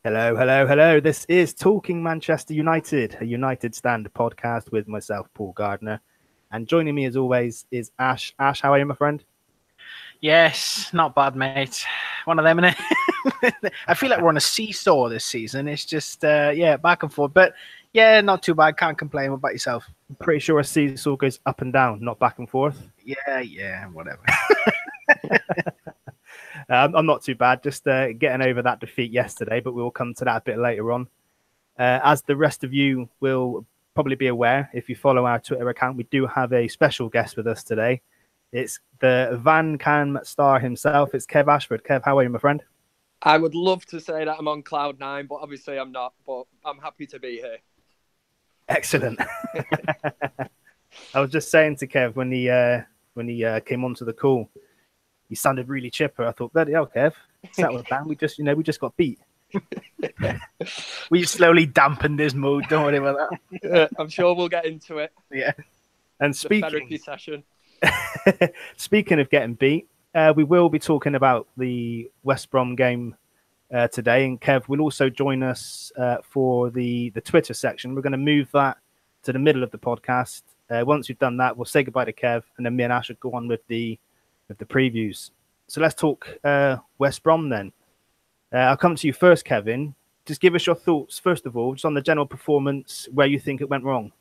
Hello, hello, hello. This is Talking Manchester United, a United Stand podcast with myself, Paul Gardner. And joining me as always is Ash. Ash, how are you, my friend? Yes, not bad, mate. One of them, innit? I feel like we're on a seesaw this season. It's just, back and forth. But yeah, not too bad. Can't complain. What about yourself? I'm pretty sure a seesaw goes up and down, not back and forth. Yeah, whatever. I'm not too bad, just getting over that defeat yesterday, but we'll come to that a bit later on. As the rest of you will probably be aware, if you follow our Twitter account, we do have a special guest with us today. It's the VanCam star himself. It's Kev Ashford. Kev, how are you, my friend? I would love to say that I'm on cloud nine, but obviously I'm not. But I'm happy to be here. Excellent. I was just saying to Kev when he came onto the call, he sounded really chipper. I thought, bloody hell, Kev, settle down. We just got beat. We slowly dampened his mood. Don't worry about that. I'm sure we'll get into it. Yeah. And speaking therapy session. Speaking of getting beat, we will be talking about the West Brom game today, and Kev will also join us for the Twitter section. We're going to move that to the middle of the podcast. Once we've done that, we'll say goodbye to Kev, and then me and Ash will go on with the previews. So let's talk West Brom then. I'll come to you first, Kevin. Just give us your thoughts, first of all, just on the general performance, where you think it went wrong.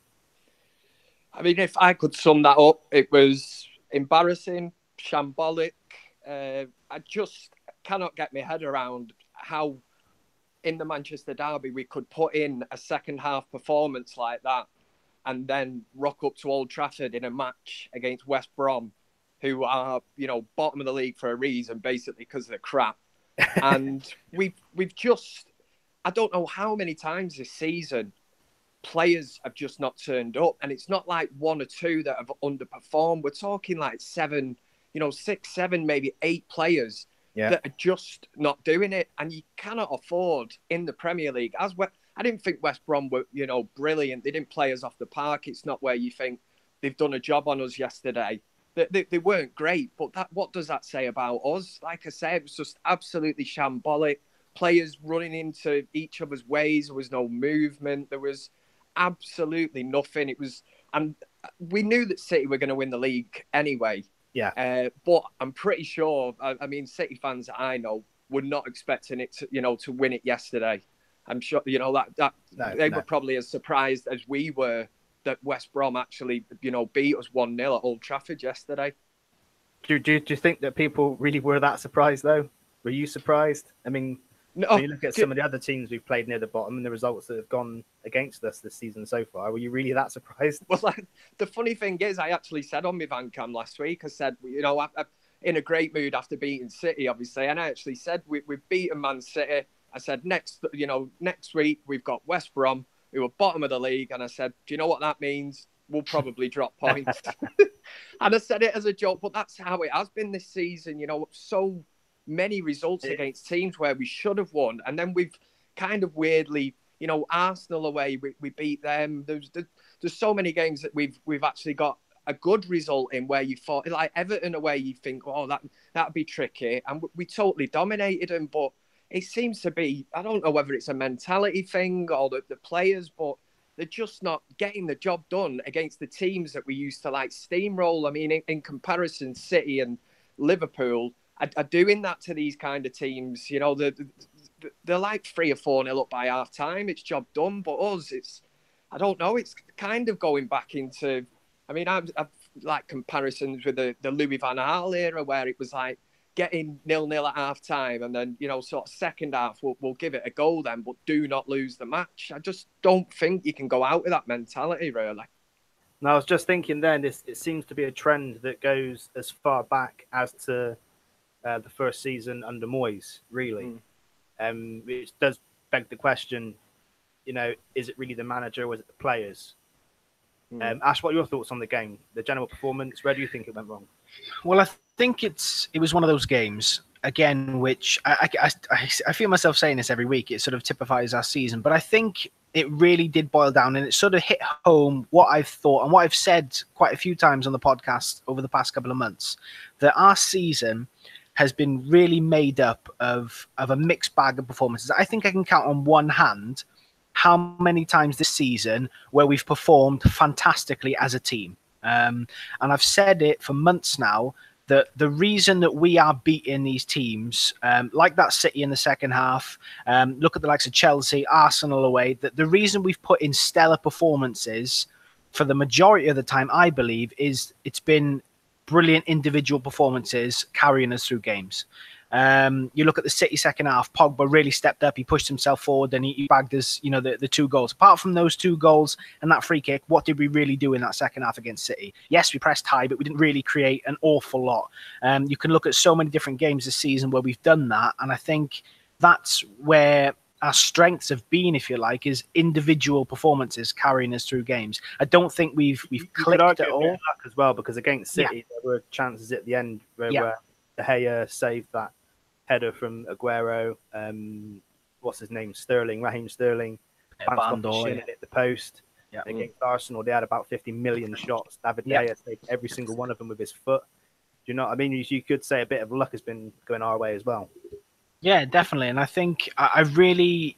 I mean, if I could sum that up, it was embarrassing, shambolic. I just cannot get my head around how in the Manchester derby we could put in a second half performance like that and then rock up to Old Trafford in a match against West Brom, who are, bottom of the league for a reason, basically because of the crap. And we've just, I don't know how many times this season players have just not turned up, and it's not like one or two that have underperformed. We're talking like 7, 6, 7, maybe 8 players that are just not doing it, and you cannot afford in the Premier League. I didn't think West Brom were, brilliant. They didn't play us off the park. It's not where you think they've done a job on us yesterday. They weren't great, but what does that say about us? Like I said, it was just absolutely shambolic. Players running into each other's ways. There was no movement. There was absolutely nothing. And we knew that City were going to win the league anyway. Yeah. But I'm pretty sure, City fans that I know were not expecting it to win it yesterday. I'm sure, they were probably as surprised as we were that West Brom actually, beat us 1-0 at Old Trafford yesterday. Do you think that people really were that surprised, though? Were you surprised? I mean, when you look at some of the other teams we've played near the bottom and the results that have gone against us this season so far, were you really that surprised? Well, the funny thing is, I actually said on my VanCam last week, I said, I'm in a great mood after beating City, obviously, and I actually said we've beaten Man City. I said next week we've got West Brom, who were bottom of the league, and I said, do you know what that means? We'll probably drop points. And I said it as a joke, but that's how it has been this season. So many results against teams where we should have won, and then we've kind of weirdly, Arsenal away, we beat them. There's so many games that we've actually got a good result in where you thought, like Everton away, you think, oh, that'd be tricky, and we totally dominated them. But it seems to be, I don't know whether it's a mentality thing or the players, but they're just not getting the job done against the teams that we used to like steamroll. I mean, in comparison, City and Liverpool are doing that to these kind of teams. They're like 3 or 4-0 up by half time. It's job done. But us, I don't know. It's kind of going back into, I've like comparisons with the Louis van Gaal era where it was like getting 0-0 at half time and then, sort of second half, we'll give it a go then, but do not lose the match. I just don't think you can go out with that mentality, really. No, I was just thinking then, it seems to be a trend that goes as far back as to the first season under Moyes, really. Which does beg the question, is it really the manager or is it the players? Ash, what are your thoughts on the game, the general performance? Where do you think it went wrong? Well, I think it was one of those games, again, which I feel myself saying this every week. It sort of typifies our season, but I think it really did boil down and it sort of hit home what I've thought and what I've said quite a few times on the podcast over the past couple of months, that our season has been really made up of a mixed bag of performances. I think I can count on one hand how many times this season where we've performed fantastically as a team. And I've said it for months now, that the reason that we are beating these teams, like that City in the second half, look at the likes of Chelsea, Arsenal away, that the reason we've put in stellar performances for the majority of the time, I believe, is it's been brilliant individual performances carrying us through games. You look at the City second half, Pogba really stepped up. He pushed himself forward and he bagged us, the 2 goals. Apart from those 2 goals and that free kick, what did we really do in that second half against City? Yes, we pressed high, but we didn't really create an awful lot. You can look at so many different games this season where we've done that. And I think that's where our strengths have been, if you like, is individual performances carrying us through games. I don't think we've clicked at all. As well, because against City, there were chances at the end where De Gea saved that header from Aguero. What's his name? Raheem Sterling. Hit the post. Yeah. Against Arsenal, they had about 50 million shots. David De Gea saved every single one of them with his foot. Do you know what I mean? You could say a bit of luck has been going our way as well. Yeah, definitely. And I think I really,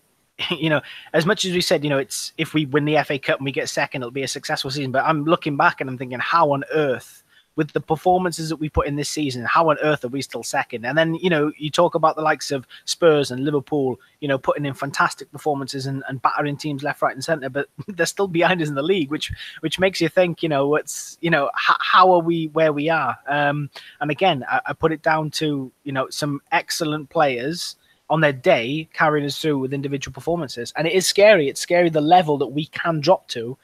as much as we said, it's if we win the FA Cup and we get second, it'll be a successful season. But I'm looking back and I'm thinking, how on earth, with the performances that we put in this season, how on earth are we still second? And then, you talk about the likes of Spurs and Liverpool, putting in fantastic performances and battering teams left, right and centre, but they're still behind us in the league, which makes you think, how are we where we are? And again, I put it down to, some excellent players on their day carrying us through with individual performances. And it is scary. It's scary the level that we can drop to.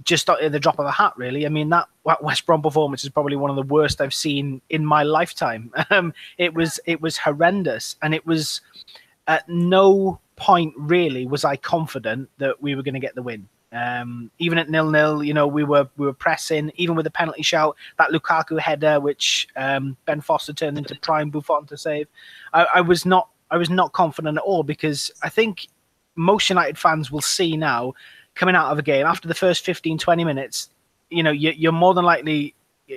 Just at the drop of a hat, really. I mean, that West Brom performance is probably one of the worst I've seen in my lifetime. It was horrendous, and it was at no point really was I confident that we were going to get the win. Even at 0-0, we were pressing. Even with the penalty shout, that Lukaku header, which Ben Foster turned into prime Buffon to save, I was not confident at all, because I think most United fans will see now, coming out of a game after the first 15-20 minutes, you're more than likely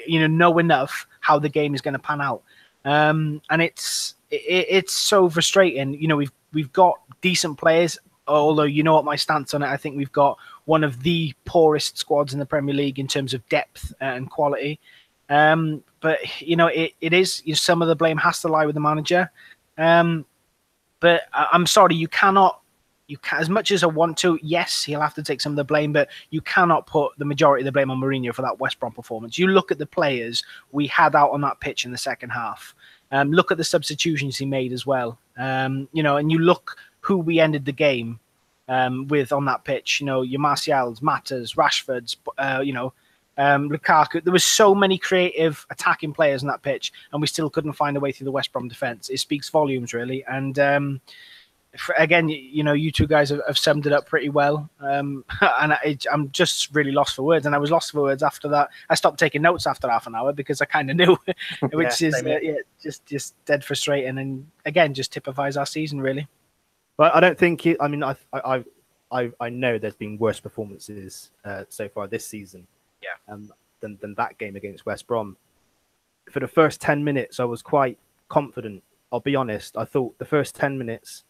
know enough how the game is going to pan out, and it's so frustrating. We've got decent players, although what my stance on it, I think we've got one of the poorest squads in the Premier League in terms of depth and quality, but it is, some of the blame has to lie with the manager, but I'm sorry, you cannot. As much as I want to, yes, he'll have to take some of the blame, but you cannot put the majority of the blame on Mourinho for that West Brom performance. You look at the players we had out on that pitch in the second half. Look at the substitutions he made as well. And you look who we ended the game with on that pitch. Your Martials, Matters, Rashfords, Lukaku. There was so many creative attacking players on that pitch, and we still couldn't find a way through the West Brom defence. It speaks volumes, really. And again, you two guys have summed it up pretty well, and I'm just really lost for words. And I was lost for words after that. I stopped taking notes after half an hour because I kind of knew, which is just dead frustrating. And again, just typifies our season, really. But I don't think I know there's been worse performances so far this season, than that game against West Brom. For the first 10 minutes, I was quite confident. I'll be honest. I thought the first 10 minutes.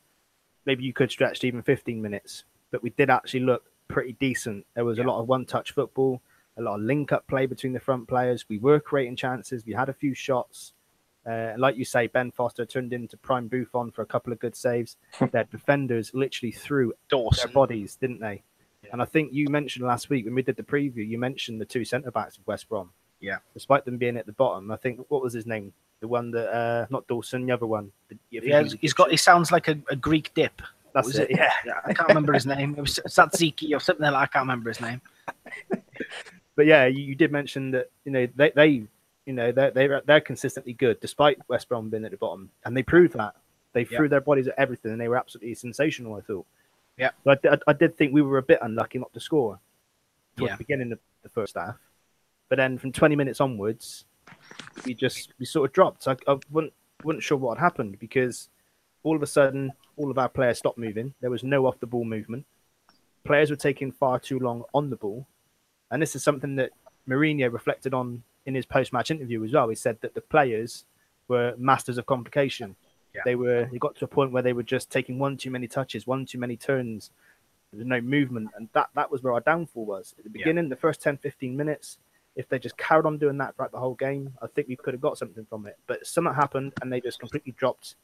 Maybe you could stretch to even 15 minutes, but we did actually look pretty decent. There was a lot of one-touch football, a lot of link-up play between the front players. We were creating chances. We had a few shots. Like you say, Ben Foster turned into prime Buffon for a couple of good saves. Their defenders literally threw their bodies, didn't they? Yeah. And I think you mentioned last week when we did the preview, you mentioned the 2 centre-backs of West Brom. Yeah. Despite them being at the bottom, I think, what was his name? The one that, not Dawson, the other one. He sounds like a Greek dip. That's it. Yeah. I can't remember his name. It was Tzatziki or something like that. I can't remember his name. But yeah, you did mention that, they're consistently good despite West Brom being at the bottom. And they proved that. They threw their bodies at everything and they were absolutely sensational, I thought. Yeah. But I did think we were a bit unlucky not to score towards the beginning of the first half. But then from 20 minutes onwards, we sort of dropped. So I wasn't sure what had happened, because all of a sudden, all of our players stopped moving. There was no off-the-ball movement. Players were taking far too long on the ball. And this is something that Mourinho reflected on in his post-match interview as well. He said that the players were masters of complication. Yeah. They got to a point where they were just taking one too many touches, one too many turns. There was no movement, and that was where our downfall was. At the beginning, the first 10, 15 minutes, if they just carried on doing that throughout the whole game, I think we could have got something from it. But something happened, and they just completely dropped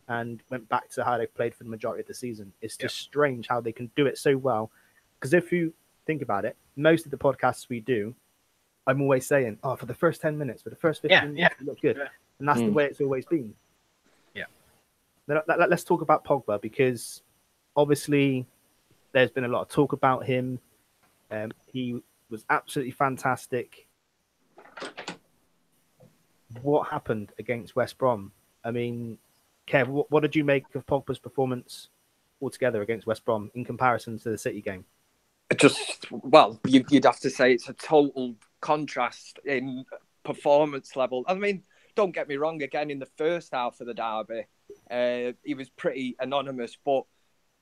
and went back to how they played for the majority of the season. It's just strange how they can do it so well. Because if you think about it, most of the podcasts we do, I'm always saying, oh, for the first 10 minutes, for the first 15 minutes, it looked good. Yeah. And that's the way it's always been. Yeah. Let's talk about Pogba, because obviously there's been a lot of talk about him. He was absolutely fantastic. What happened against West Brom? I mean, Kev, what did you make of Pogba's performance altogether against West Brom in comparison to the City game? Well, you'd have to say it's a total contrast in performance level. I mean, don't get me wrong, again, in the first half of the derby, he was pretty anonymous, but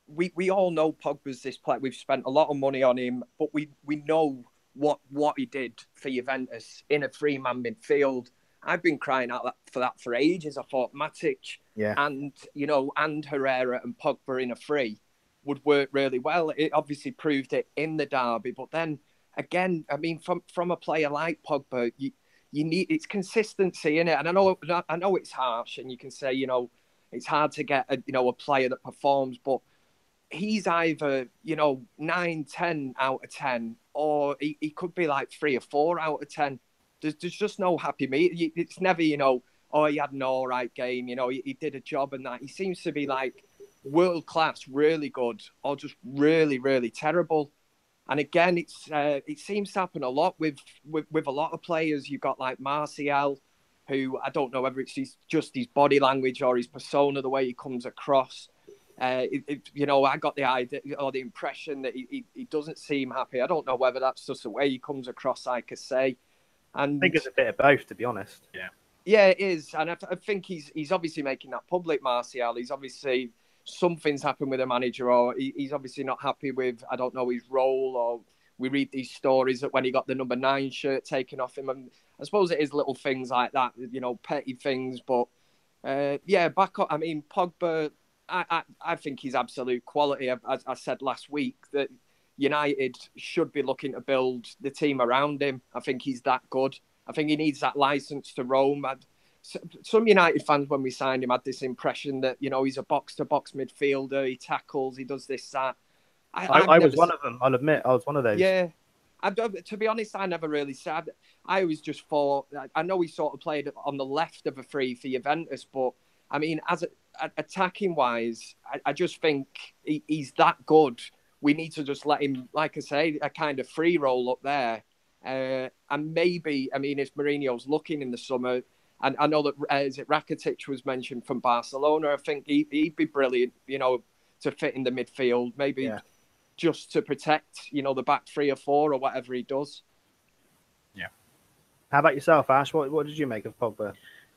we all know Pogba's this player. We've spent a lot of money on him, but we know what he did for Juventus in a three-man midfield. I've been crying out for that for ages. I thought Matic and Herrera and Pogba in a three would work really well. It obviously proved it in the derby, but then again, I mean, from a player like Pogba, you need it's consistency in it. And I know it's harsh, and you can say it's hard to get a player that performs, but he's either 9, 10 out of 10, or he could be like 3 or 4 out of 10. There's just no happy meet. It's never he had an all right game. He did a job, and that he seems to be like world class, really good, or just really, really terrible. And again, it seems to happen a lot with a lot of players. You've got like Martial, who I don't know whether it's just his body language or his persona, the way he comes across. I got the idea or the impression that he doesn't seem happy. I don't know whether that's just the way he comes across, like I say. And I think it's a bit of both, to be honest. Yeah, it is. And I think he's obviously making that public, Martial. He's obviously something's happened with the manager, or he's obviously not happy with, I don't know, his role, or we read these stories that when he got the number 9 shirt taken off him. And I suppose it is little things like that, petty things. But back up. I mean, Pogba, I think he's absolute quality. As I said last week, that United should be looking to build the team around him. I think he's that good. I think he needs that license to roam. Some United fans, when we signed him, had this impression that, he's a box-to-box midfielder. He tackles, he does this, that. I was one of them. I'll admit, I was one of those. Yeah. To be honest, I never really said. I always just thought, I know he sort of played on the left of a three for Juventus, but I mean, as attacking-wise, I just think he's that good. We need to just let him, like I say, a kind of free roll up there. And maybe, I mean, if Mourinho's looking in the summer, and I know that Rakitic was mentioned from Barcelona, I think he'd be brilliant, to fit in the midfield, maybe just to protect, the back 3 or 4 or whatever he does. Yeah. How about yourself, Ash? What did you make of Pogba?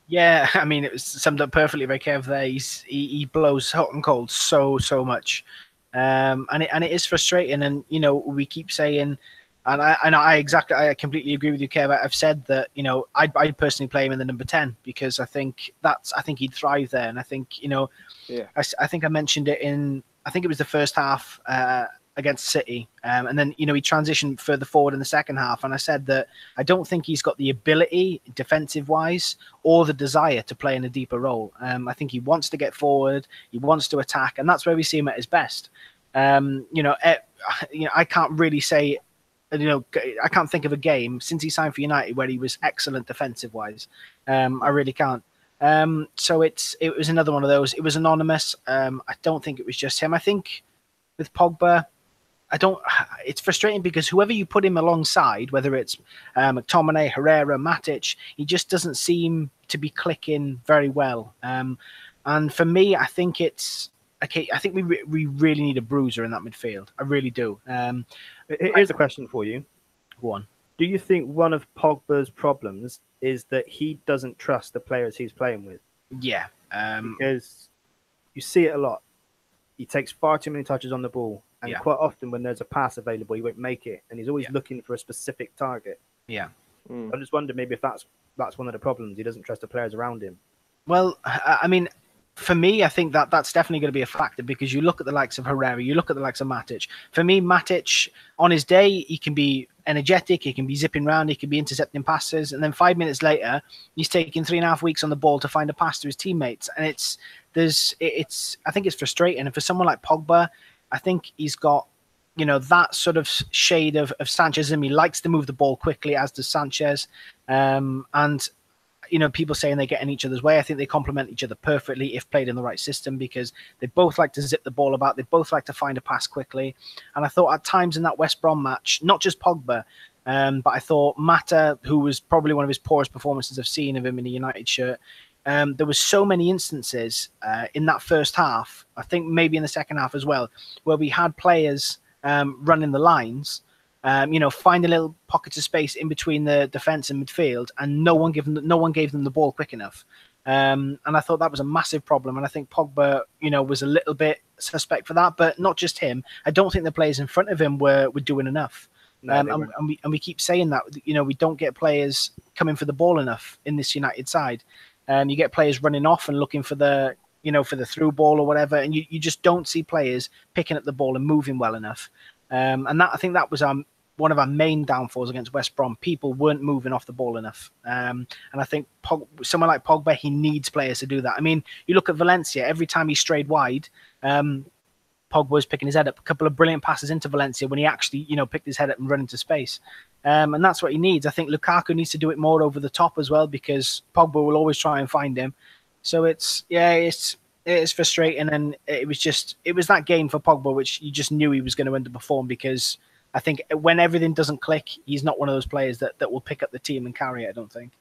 Yeah, I mean, it was summed up perfectly by Kev there. He blows hot and cold so much. And it is frustrating, and we keep saying, and I completely agree with you, Kev. I've said that I'd personally play him in the number 10 because I think he'd thrive there, and I think I think I mentioned it I think it was the first half against City, and then he transitioned further forward in the second half, and I said that I don't think he's got the ability defensive wise or the desire to play in a deeper role. I think he wants to get forward, he wants to attack, and that's where we see him at his best. I can't really say, I can't think of a game since he signed for United where he was excellent defensive wise. I really can't. So it was another one of those. It was anonymous. I don't think it was just him. I think with Pogba, it's frustrating because whoever you put him alongside, whether it's McTominay, Herrera, Matic, he just doesn't seem to be clicking very well. And for me, I think it's okay. I think we really need a bruiser in that midfield. I really do. Here's a question for you. Go on. Do you think one of Pogba's problems is that he doesn't trust the players he's playing with? Yeah. Because you see it a lot. He takes far too many touches on the ball. And quite often when there's a pass available, he won't make it. And he's always looking for a specific target. Yeah. I just wonder maybe if that's one of the problems. He doesn't trust the players around him. Well, I mean, for me, I think that's definitely going to be a factor because you look at the likes of Herrera, you look at the likes of Matic. For me, Matic, on his day, he can be energetic, he can be zipping around, he can be intercepting passes, and then 5 minutes later, he's taking 3.5 weeks on the ball to find a pass to his teammates. And I think it's frustrating. And for someone like Pogba, I think he's got, that sort of shade of Sanchez in him. He likes to move the ball quickly, as does Sanchez. And people saying they get in each other's way. I think they complement each other perfectly if played in the right system because they both like to zip the ball about. They both like to find a pass quickly. And I thought at times in that West Brom match, not just Pogba, but I thought Mata, who was probably one of his poorest performances I've seen of him in a United shirt, there was so many instances in that first half, I think maybe in the second half as well, where we had players running the lines, find a little pockets of space in between the defense and midfield, and no one gave them the ball quick enough. And I thought that was a massive problem. And I think Pogba, was a little bit suspect for that, but not just him. I don't think the players in front of him were doing enough. No, and we keep saying that, we don't get players coming for the ball enough in this United side. You get players running off and looking for the through ball or whatever, and you just don't see players picking up the ball and moving well enough. And I think that was one of our main downfalls against West Brom. People weren't moving off the ball enough. And I think someone like Pogba, he needs players to do that. I mean, you look at Valencia, every time he strayed wide, Pogba was picking his head up. A couple of brilliant passes into Valencia when he actually, picked his head up and run into space. And that's what he needs. I think Lukaku needs to do it more over the top as well because Pogba will always try and find him. So it's frustrating. And it was that game for Pogba, which you just knew he was going to underperform because I think when everything doesn't click, he's not one of those players that will pick up the team and carry it, I don't think.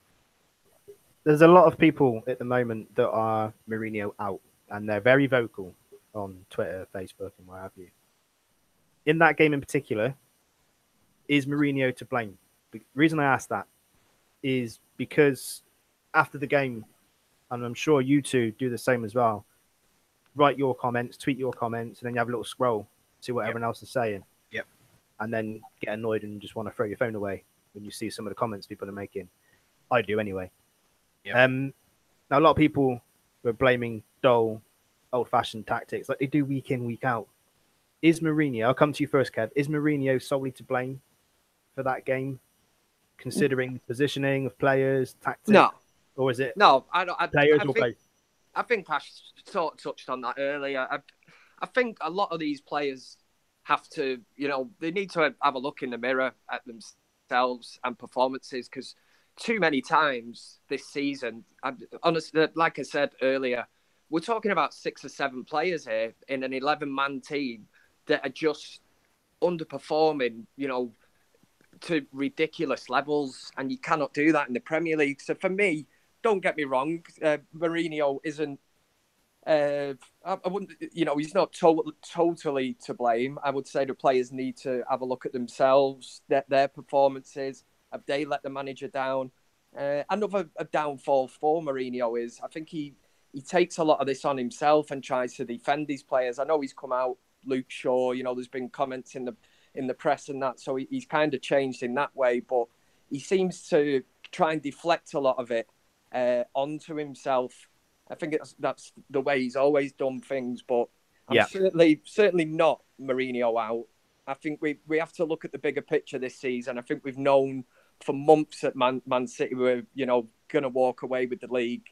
There's a lot of people at the moment that are Mourinho out, and they're very vocal on Twitter, Facebook, and what have you. In that game in particular, is Mourinho to blame? The reason I ask that is because after the game, and I'm sure you two do the same as well, write your comments, tweet your comments, and then you have a little scroll, see what everyone else is saying. And then get annoyed and just want to throw your phone away when you see some of the comments people are making. I do anyway. Now, a lot of people were blaming dull, old-fashioned tactics like they do week in, week out. Is Mourinho, I'll come to you first, Kev, is Mourinho solely to blame for that game, considering the positioning of players, tactics? No. Or is it players or both? I think Ash sort of touched on that earlier. I think a lot of these players have to, they need to have a look in the mirror at themselves and performances because too many times this season, honestly, like I said earlier, we're talking about 6 or 7 players here in an 11-man team that are just underperforming, to ridiculous levels, and you cannot do that in the Premier League. So for me, don't get me wrong, Mourinho isn't. I wouldn't, he's not totally to blame. I would say the players need to have a look at themselves, their performances. Have they let the manager down? Another downfall for Mourinho is I think he takes a lot of this on himself and tries to defend his players. I know he's come out, Luke Shaw, there's been comments in the press and that, so he's kind of changed in that way, but he seems to try and deflect a lot of it onto himself. I think that's the way he's always done things, but I'm certainly not Mourinho out. I think we have to look at the bigger picture this season. I think we've known for months that Man City were, going to walk away with the league.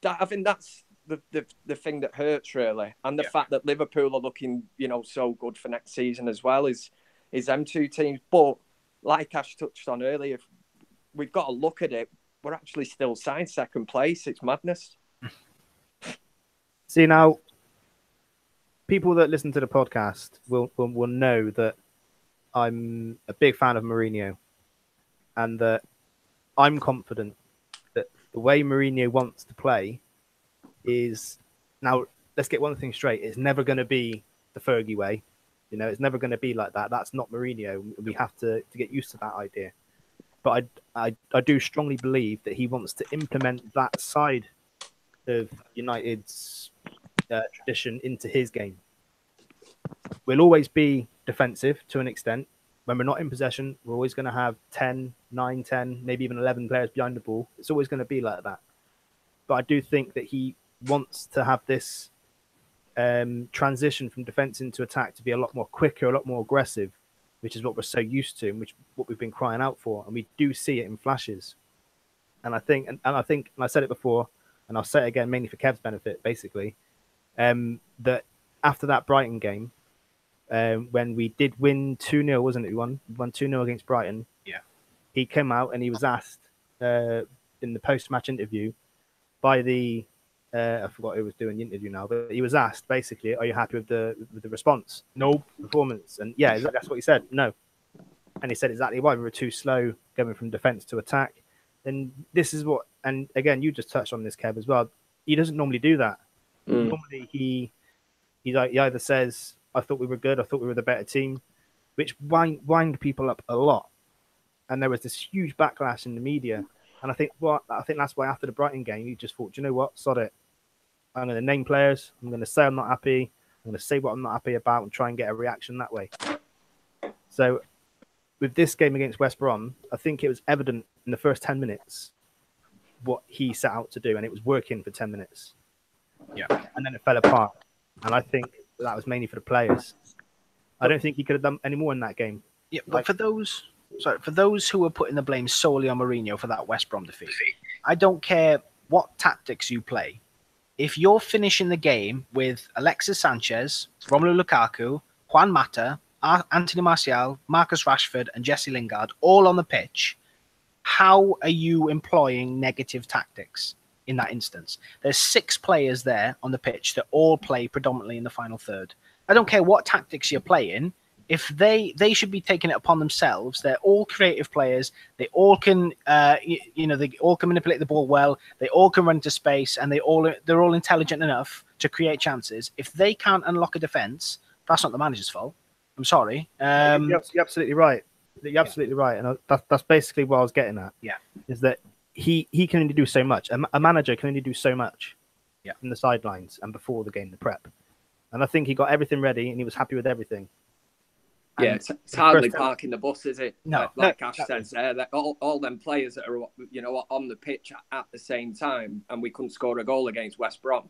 I think that's the thing that hurts really, and the fact that Liverpool are looking, so good for next season as well is them two teams. But like Ash touched on earlier, we've got to look at it. We're actually still signed second place. It's madness. See, now, people that listen to the podcast will know that I'm a big fan of Mourinho and that I'm confident that the way Mourinho wants to play is... Now, let's get one thing straight. It's never going to be the Fergie way. It's never going to be like that. That's not Mourinho. We have to get used to that idea. But I do strongly believe that he wants to implement that side of United's tradition into his game. We'll always be defensive to an extent. When we're not in possession, we're always going to have 10, 9, 10, maybe even 11 players behind the ball. It's always going to be like that. but I do think that he wants to have this transition from defence into attack to be a lot more quicker, a lot more aggressive, which is what we're so used to, and what we've been crying out for, and we do see it in flashes. And I think, and I said it before, and I'll say it again, mainly for Kev's benefit, basically, that after that Brighton game, when we did win 2-0, wasn't it? We won 2-0 against Brighton. Yeah. He came out and he was asked in the post-match interview by the I forgot who was doing the interview now, but he was asked basically, "Are you happy with the response? No performance." And yeah, that's what he said. No, and he said exactly why we were too slow going from defence to attack. And this is what, and again, you just touched on this, Kev, as well. He doesn't normally do that. Normally, he either says, "I thought we were good. I thought we were the better team," which wind people up a lot. And there was this huge backlash in the media. And I think that's why after the Brighton game, he just thought, "Do you know what? Sod it. I'm going to name players. I'm going to say I'm not happy. I'm going to say what I'm not happy about and try and get a reaction that way." So with this game against West Brom, I think it was evident in the first 10 minutes what he set out to do, and it was working for 10 minutes. Yeah. And then it fell apart. And I think that was mainly for the players. I don't think he could have done any more in that game. Yeah, but for those who are putting the blame solely on Mourinho for that West Brom defeat, I don't care what tactics you play. If you're finishing the game with Alexis Sanchez, Romelu Lukaku, Juan Mata, Anthony Martial, Marcus Rashford, and Jesse Lingard all on the pitch, how are you employing negative tactics in that instance? There's 6 players there on the pitch that all play predominantly in the final third. I don't care what tactics you're playing. If they should be taking it upon themselves. They're all creative players. They all can, they all can manipulate the ball well. They all can run into space, and they're all intelligent enough to create chances. If they can't unlock a defense, that's not the manager's fault. I'm sorry. You're absolutely right. You're absolutely right, and that's basically what I was getting at. Yeah, is that he can only do so much. A manager can only do so much. Yeah, from the sidelines and before the game, the prep. And I think he got everything ready, and he was happy with everything. Yeah, it's hardly parking the bus, is it? No, like Ash says there, that all them players that are on the pitch at the same time, and we couldn't score a goal against West Brom.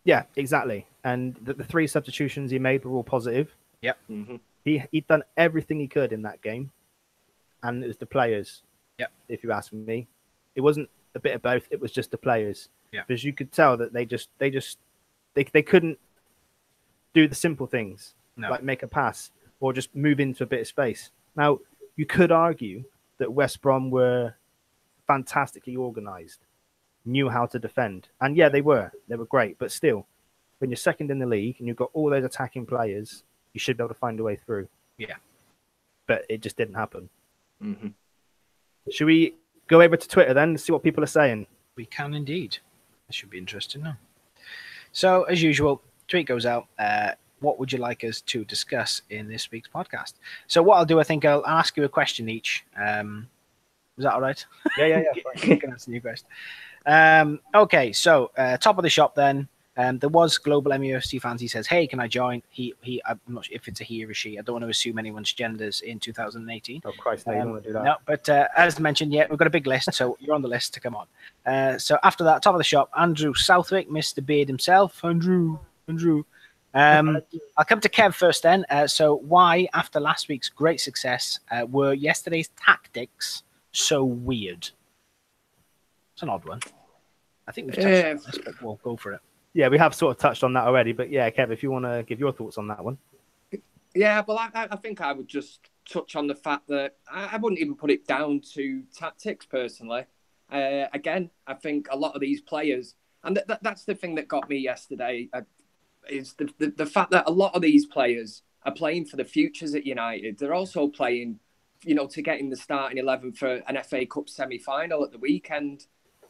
Yeah, exactly. And the 3 substitutions he made were all positive. Yeah, he'd done everything he could in that game, and it was the players. Yeah, if you ask me, it wasn't a bit of both. It was just the players. Yeah, because you could tell that they couldn't do the simple things. No. Like make a pass or just move into a bit of space. Now, you could argue that West Brom were fantastically organised, knew how to defend. And yeah, they were great. But still, when you're second in the league and you've got all those attacking players, you should be able to find a way through. Yeah. But it just didn't happen. Mm-hmm. Should we go over to Twitter then and see what people are saying? We can indeed. This should be interesting now. So, as usual, tweet goes out. What would you like us to discuss in this week's podcast? So what I'll do, I think I'll ask you a question each. Is that all right? Yeah. You can answer your question. Okay, so top of the shop then. There was Global MUFC fans. He says, "Hey, can I join?" I'm not sure if it's a he or a she. I don't want to assume anyone's genders in 2018. Oh Christ, no, you don't want to do that. No, but as mentioned, yeah, we've got a big list, so you're on the list to come on. So after that, top of the shop, Andrew Southwick, Mr. Beard himself. Andrew. I'll come to Kev first then. So why, after last week's great success, were yesterday's tactics so weird? It's an odd one. I think we've touched on this, but we'll go for it. Yeah, we have sort of touched on that already. But yeah, Kev, if you want to give your thoughts on that one. Yeah, well, I think I would just touch on the fact that I wouldn't even put it down to tactics personally. Again, I think a lot of these players, and that's the thing that got me yesterday, is the fact that a lot of these players are playing for the futures at United. They're also playing, to get in the starting 11 for an FA Cup semi-final at the weekend.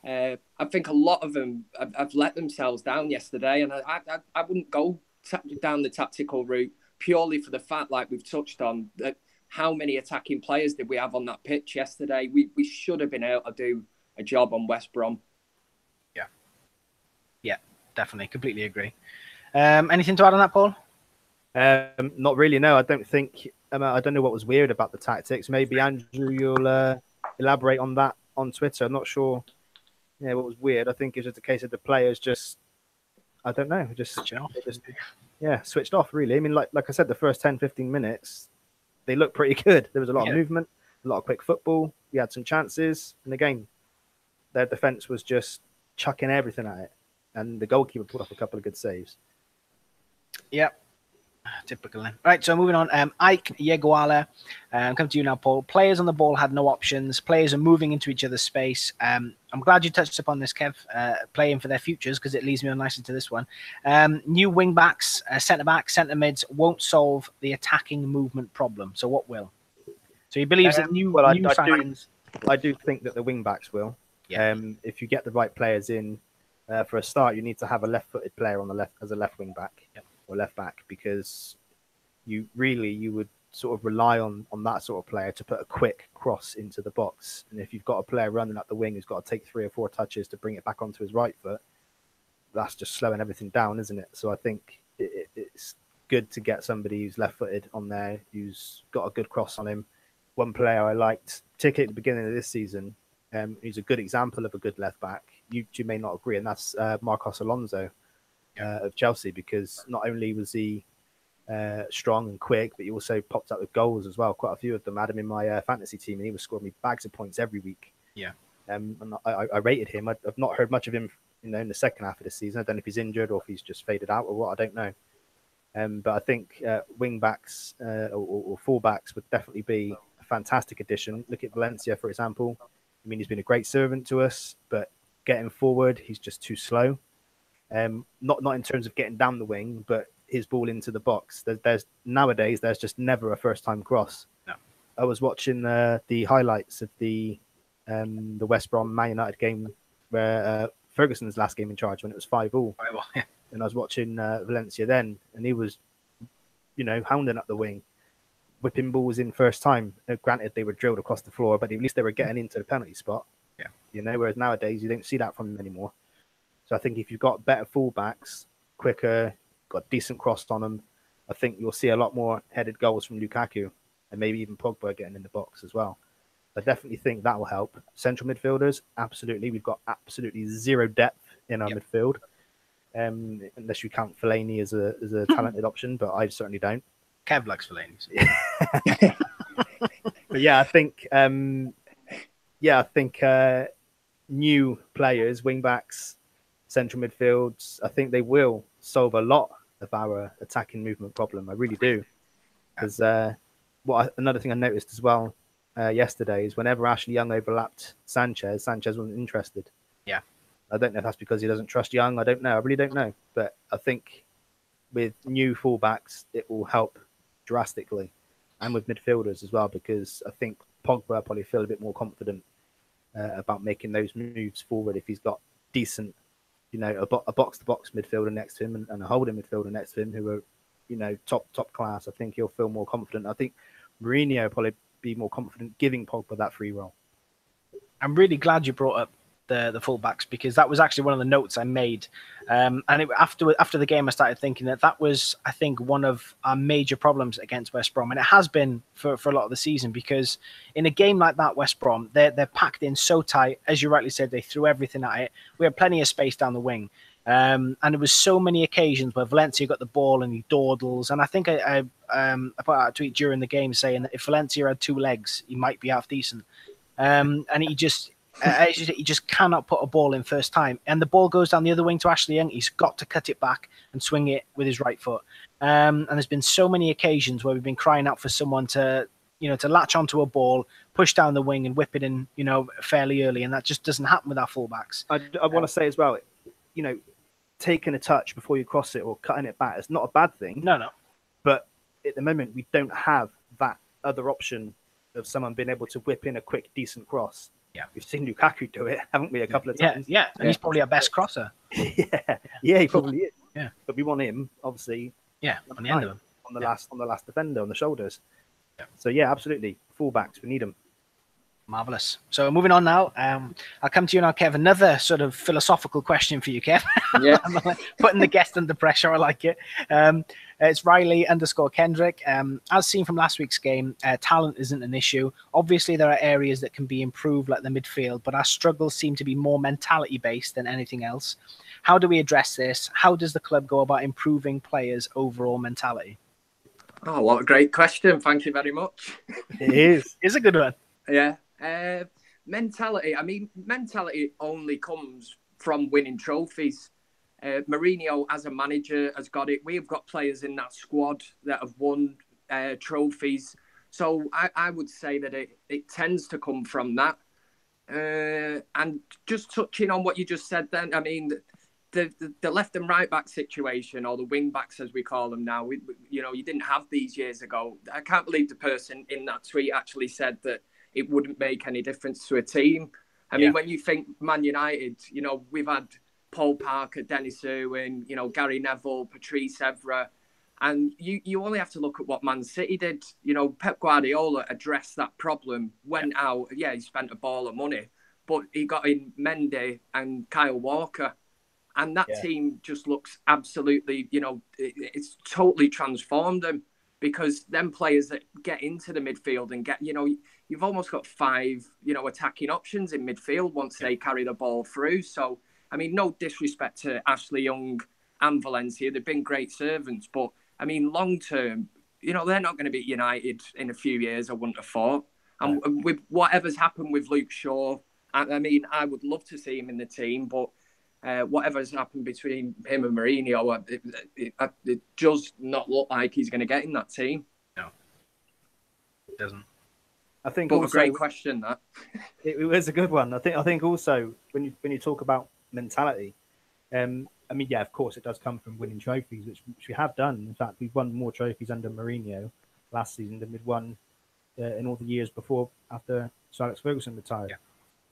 I think a lot of them have let themselves down yesterday, and I wouldn't go down the tactical route purely for the fact, like we've touched on, that how many attacking players did we have on that pitch yesterday? We should have been able to do a job on West Brom. Yeah, definitely. Completely agree. Anything to add on that, Paul? Not really, no. I don't think... I don't know what was weird about the tactics. Maybe, Andrew, you'll elaborate on that on Twitter. I'm not sure what was weird, I think it was just a case of the players just, I don't know, just switched off really. I mean, like I said, the first 10, 15 minutes, they looked pretty good. There was a lot of movement, a lot of quick football. We had some chances, and again, their defense was just chucking everything at it, and the goalkeeper pulled off a couple of good saves. Yep. Typical. Right, so moving on. Ike Yeguala, come to you now, Paul. Players on the ball had no options. Players are moving into each other's space. I'm glad you touched upon this, Kev, playing for their futures, because it leads me on nicely to this one. New wing-backs, centre-backs, centre-mids won't solve the attacking movement problem. So what will? So he believes that new signings... I do think that the wing-backs will. Yeah. If you get the right players in, for a start, you need to have a left-footed player on the left as a left wing-back. Yep. Or left back, because you would sort of rely on that sort of player to put a quick cross into the box. And if you've got a player running up the wing who's got to take 3 or 4 touches to bring it back onto his right foot, that's just slowing everything down, isn't it? So I think it's good to get somebody who's left-footed on there, who's got a good cross on him. One player I liked, particularly at the beginning of this season, who's a good example of a good left back. You may not agree, and that's Marcos Alonso. Of Chelsea, because not only was he strong and quick, but he also popped up with goals as well. Quite a few of them. I had him in my fantasy team, and he was scoring me bags of points every week. Yeah. And I rated him. I've not heard much of him, in the second half of the season. I don't know if he's injured or if he's just faded out or what. I don't know. But I think wing backs or fullbacks would definitely be a fantastic addition. Look at Valencia, for example. I mean, he's been a great servant to us, but getting forward, he's just too slow. Not in terms of getting down the wing, but his ball into the box. There's nowadays there's just never a first time cross. No. I was watching the highlights of the West Brom Man United game where Ferguson's last game in charge when it was 5-5. Yeah. And I was watching Valencia then, and he was, hounding up the wing, whipping balls in first time. Granted, they were drilled across the floor, but at least they were getting into the penalty spot. Yeah. Whereas nowadays you don't see that from him anymore. So I think if you've got better fullbacks, quicker, got decent cross on them, I think you'll see a lot more headed goals from Lukaku and maybe even Pogba getting in the box as well. I definitely think that will help. Central midfielders, absolutely. We've got absolutely zero depth in our midfield, unless you count Fellaini as a talented option, but I certainly don't. Kev likes Fellaini. But yeah, I think new players, wing-backs, central midfields, I think they will solve a lot of our attacking movement problem. I really do. Because another thing I noticed as well yesterday is whenever Ashley Young overlapped Sanchez wasn't interested. Yeah. I don't know if that's because he doesn't trust Young. I don't know. I really don't know. But I think with new fullbacks, it will help drastically. And with midfielders as well, because I think Pogba probably feel a bit more confident about making those moves forward if he's got decent, a box-to-box midfielder next to him and a holding midfielder next to him who are, top class. I think he'll feel more confident. I think Mourinho will probably be more confident giving Pogba that free role. I'm really glad you brought up the fullbacks, because that was actually one of the notes I made. After the game, I started thinking that was, I think, one of our major problems against West Brom, and it has been for a lot of the season, because in a game like that, West Brom, they're packed in so tight. As you rightly said, they threw everything at it. We had plenty of space down the wing. And there was so many occasions where Valencia got the ball and he dawdles. And I think I put out a tweet during the game saying that if Valencia had 2 legs, he might be half decent. And he just cannot put a ball in first time. And the ball goes down the other wing to Ashley Young. He's got to cut it back and swing it with his right foot. And there's been so many occasions where we've been crying out for someone to latch onto a ball, push down the wing and whip it in, fairly early. And that just doesn't happen with our fullbacks. I want to say as well, taking a touch before you cross it or cutting it back is not a bad thing. No. But at the moment, we don't have that other option of someone being able to whip in a quick, decent cross. Yeah, we've seen Lukaku do it, haven't we, a couple of times? Yeah, and he's probably our best crosser. yeah, he probably is. Yeah, but we want him, obviously. Yeah, on the end of him, on the last defender, on the shoulders. Yeah. So yeah, absolutely, fullbacks, we need them. Marvelous. So moving on now, I'll come to you now, Kev. Another sort of philosophical question for you, Kev. Yeah. I'm putting the guest under pressure. I like it. It's Riley_Kendrick. As seen from last week's game, talent isn't an issue. Obviously, there are areas that can be improved, like the midfield, but our struggles seem to be more mentality-based than anything else. How do we address this? How does the club go about improving players' overall mentality? Oh, what a great question. Thank you very much. It is. It's a good one. Yeah. Mentality. I mean, mentality only comes from winning trophies. Mourinho, as a manager, has got it. We've got players in that squad that have won trophies. So I would say that it tends to come from that. And just touching on what you just said then, I mean, the left and right back situation, or the wing backs as we call them now, you didn't have these years ago. I can't believe the person in that tweet actually said that it wouldn't make any difference to a team. I mean, when you think Man United, we've had Paul Parker, Dennis Irwin, Gary Neville, Patrice Evra, and you only have to look at what Man City did. Pep Guardiola addressed that problem, went out, he spent a ball of money, but he got in Mendy and Kyle Walker. And that team just looks absolutely, it's totally transformed them, because them players that get into the midfield and get, you've almost got 5, attacking options in midfield once they carry the ball through. So, I mean, no disrespect to Ashley Young and Valencia. They've been great servants. But, I mean, long term, they're not going to be United in a few years, I wouldn't have thought. And with whatever's happened with Luke Shaw, I mean, I would love to see him in the team, but whatever's happened between him and Mourinho, it does not look like he's going to get in that team. No, it doesn't. I think but also, a great question, that. It was a good one. I think also when you talk about mentality, I mean, of course it does come from winning trophies, which we have done. In fact, we've won more trophies under Mourinho last season than we'd won in all the years before, after Sir Alex Ferguson retired. Yeah.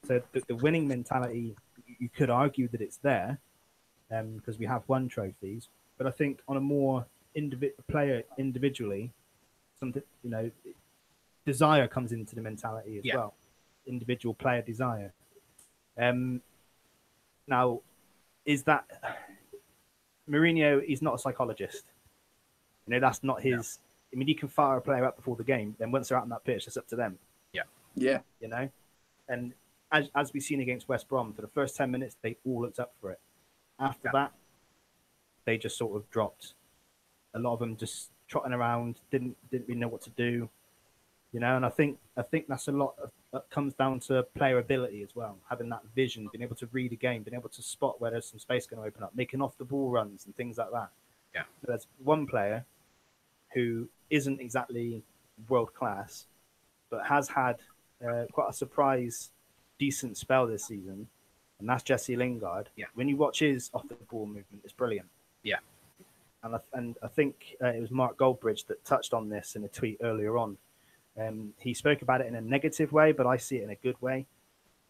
So the winning mentality, you could argue that it's there, because we have won trophies. But I think on a more player individually, something, desire comes into the mentality as well. Individual player desire. Now, is that Mourinho? He's not a psychologist. That's not his. No. I mean, you can fire a player up before the game, then once they're out on that pitch, it's up to them. Yeah. And as we've seen against West Brom, for the first 10 minutes, they all looked up for it. After that, they just sort of dropped. A lot of them just trotting around, didn't really know what to do. And I think that's a lot that comes down to player ability as well, having that vision, being able to read a game, being able to spot where there's some space going to open up, making off the ball runs and things like that. Yeah. So there's one player who isn't exactly world class, but has had quite a surprise, decent spell this season, and that's Jesse Lingard. Yeah. When you watch his off the ball movement, it's brilliant. Yeah. And I think it was Mark Goldbridge that touched on this in a tweet earlier on. He spoke about it in a negative way, but I see it in a good way.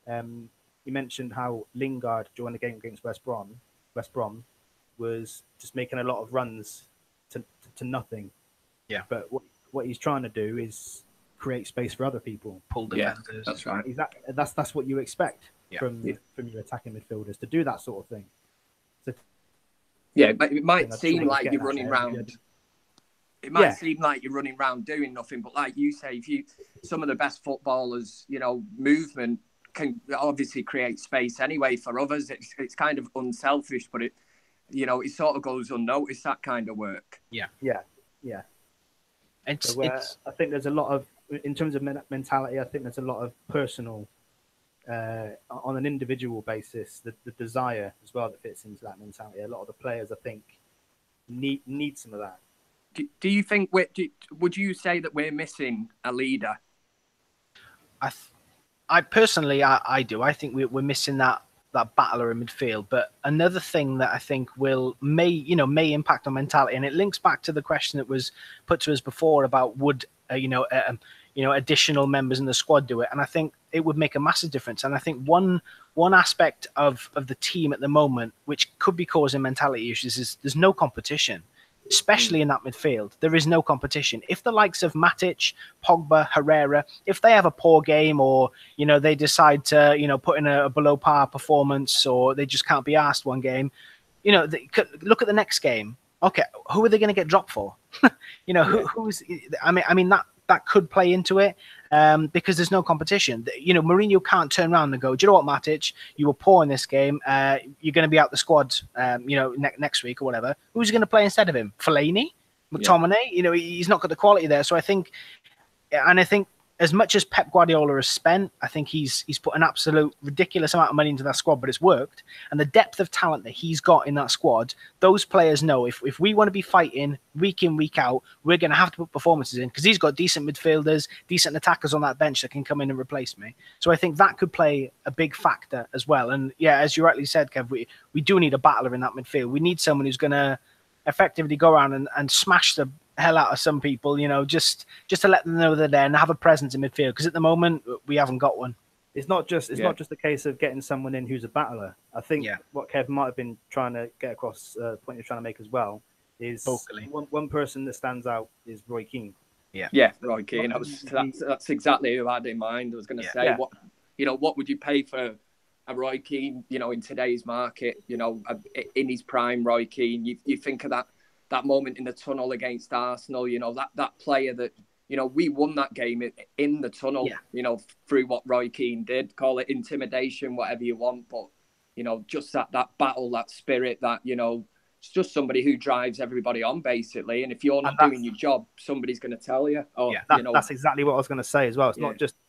He mentioned how Lingard, during the game against West Brom, was just making a lot of runs to nothing. Yeah. But what he's trying to do is create space for other people. Pull defenders. That's right. That's what you expect from your attacking midfielders, to do that sort of thing. So, but it might seem like you're running around. It might seem like you're running around doing nothing, but like you say, some of the best footballers, movement can obviously create space anyway for others. It's kind of unselfish, but it sort of goes unnoticed, that kind of work. Yeah. I think there's a lot of, in terms of mentality, I think there's a lot of personal, on an individual basis, the desire as well that fits into that mentality. A lot of the players, I think, need some of that. Do you think would you say that we're missing a leader? I personally, I do. I think we're missing that battler in midfield. But another thing that I think may impact on mentality, and it links back to the question that was put to us before about would additional members in the squad do it, and I think it would make a massive difference. And I think one aspect of the team at the moment which could be causing mentality issues is there's no competition. Especially in that midfield, there is no competition. If the likes of Matic, Pogba, Herrera, if they have a poor game, or they decide to put in a below par performance, or they just can't be asked one game, look at the next game. okay, who are they going to get dropped for? You know, who's? I mean that could play into it because there's no competition. You know, Mourinho can't turn around and go, do you know what, Matic? You were poor in this game. You're going to be out the squad. You know, next week or whatever. Who's going to play instead of him? Fellaini, McTominay. You know, he's not got the quality there. So I think as much as Pep Guardiola has spent, I think he's put an absolute ridiculous amount of money into that squad, but it's worked. And the depth of talent that he's got in that squad, those players know if we want to be fighting week in, week out, we're going to have to put performances in because he's got decent midfielders, decent attackers on that bench that can come in and replace me. So I think that could play a big factor as well. And yeah, as you rightly said, Kev, we do need a battler in that midfield. We need someone who's going to effectively go around and smash the hell out of some people, you know, just to let them know they're there and have a presence in midfield. Because at the moment, we haven't got one. It's not just a case of getting someone in who's a battler. I think what Kev might have been trying to get across, the point you're trying to make as well, is one person that stands out is Roy Keane. Yeah, Roy Keane. That's exactly who I had in mind. I was going to say, what would you pay for a Roy Keane, you know, in today's market, you know, in his prime, Roy Keane? You think of that moment in the tunnel against Arsenal, you know, that player that, you know, we won that game in the tunnel, you know, through what Roy Keane did. Call it intimidation, whatever you want, but, you know, just that battle, that spirit, that, you know, it's just somebody who drives everybody on, basically. And if you're not doing your job, somebody's going to tell you. That's exactly what I was going to say as well. It's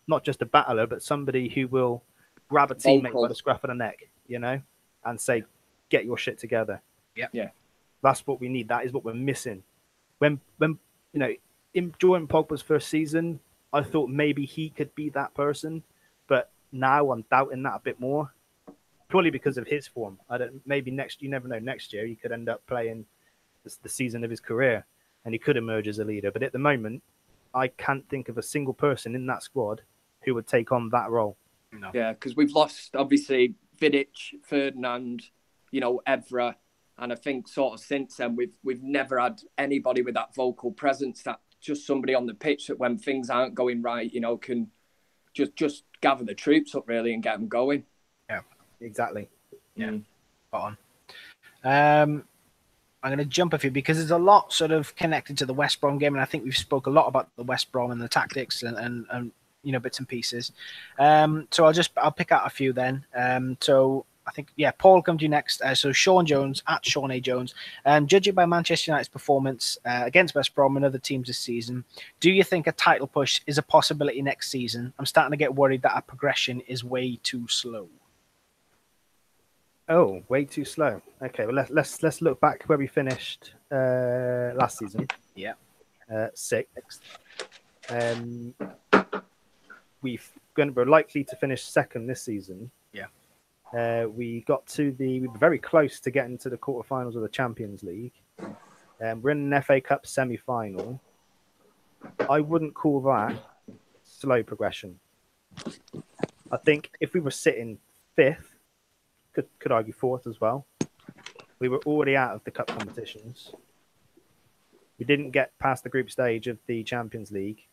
not just a battler, but somebody who will grab a teammate by the scruff of the neck, you know, and say, get your shit together. Yeah. That's what we need. That is what we're missing. When you know, during Pogba's first season, I thought maybe he could be that person, but now I'm doubting that a bit more, purely because of his form. You never know. Next year, he could end up playing the season of his career, and he could emerge as a leader. But at the moment, I can't think of a single person in that squad who would take on that role. No. Yeah, because we've lost obviously Vidic, Ferdinand, you know, Evra. And I think sort of since then, we've never had anybody with that vocal presence, that just somebody on the pitch that when things aren't going right, you know, can just gather the troops up really and get them going. Yeah, exactly. Yeah, spot on. I'm going to jump a few because there's a lot sort of connected to the West Brom game, and I think we've spoke a lot about the West Brom and the tactics and you know, bits and pieces. So I'll pick out a few then. So I think, Paul, come to you next. So Sean Jones, at Sean A. Jones. Judge it by Manchester United's performance against West Brom and other teams this season. Do you think a title push is a possibility next season? I'm starting to get worried that our progression is way too slow. Oh, way too slow. Okay, well let's look back where we finished last season. Yeah, sixth. We're likely to finish second this season. Yeah. We were very close to getting to the quarterfinals of the Champions League. We're in an FA Cup semi-final. I wouldn't call that slow progression. I think if we were sitting fifth, could argue fourth as well. We were already out of the cup competitions. We didn't get past the group stage of the Champions League.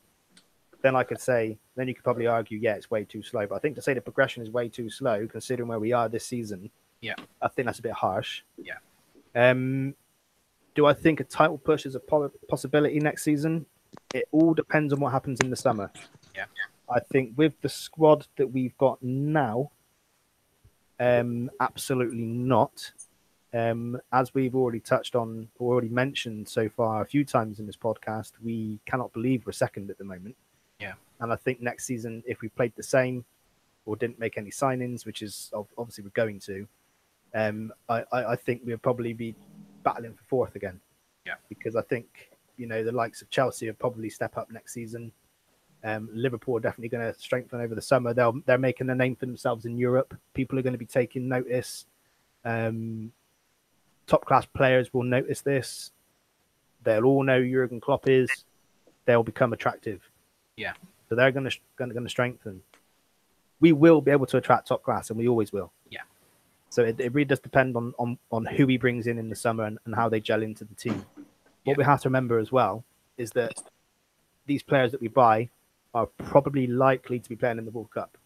Then you could probably argue, it's way too slow. But I think to say the progression is way too slow, considering where we are this season, I think that's a bit harsh. Yeah. Do I think a title push is a possibility next season? It all depends on what happens in the summer. Yeah. I think with the squad that we've got now, absolutely not. As we've already touched on, or already mentioned so far a few times in this podcast, we cannot believe we're second at the moment. Yeah. And I think next season, if we played the same or didn't make any signings, which is obviously we're going to, I think we'll probably be battling for fourth again. Yeah. Because I think, the likes of Chelsea will probably step up next season. Liverpool are definitely going to strengthen over the summer. They're making a name for themselves in Europe. People are going to be taking notice. Top class players will notice this. They'll all know who Jurgen Klopp is. They'll become attractive. Yeah. So they're going to strengthen. We will be able to attract top class, and we always will. Yeah. So it really does depend on who he brings in the summer and how they gel into the team. What we have to remember as well is that these players that we buy are probably likely to be playing in the World Cup.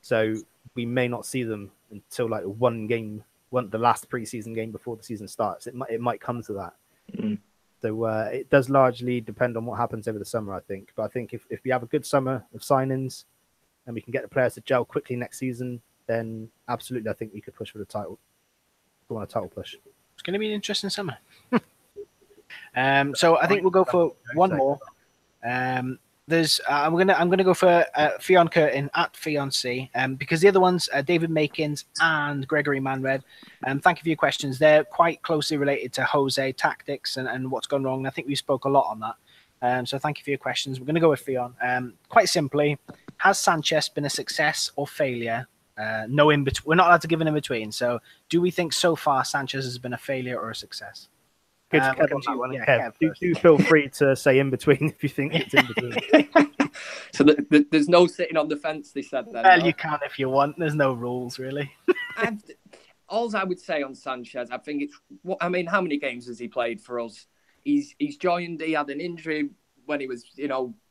So we may not see them until like one game want the last pre-season game before the season starts. It might come to that. Mm. So it does largely depend on what happens over the summer, I think. But I think if we have a good summer of signings and we can get the players to gel quickly next season, then absolutely, I think we could push for the title. Go on a title push. It's going to be an interesting summer. So I think we'll go for one more. I'm gonna go for Fionn Curtin at Fiancee, because the other ones, David Makins and Gregory Manred. Thank you for your questions. They're quite closely related to Jose tactics and what's gone wrong. I think we spoke a lot on that. So thank you for your questions. We're going to go with Fionn. Quite simply, has Sanchez been a success or failure? No in between. We're not allowed to give an in between. So, do we think so far Sanchez has been a failure or a success? Good to Kev on that one. Kev, do feel free to say in between if you think it's in between. So there's no sitting on the fence, they said then. Well, you can if you want. There's no rules, really. All I would say on Sanchez, I think it's... how many games has he played for us? He's joined, he had an injury when he was,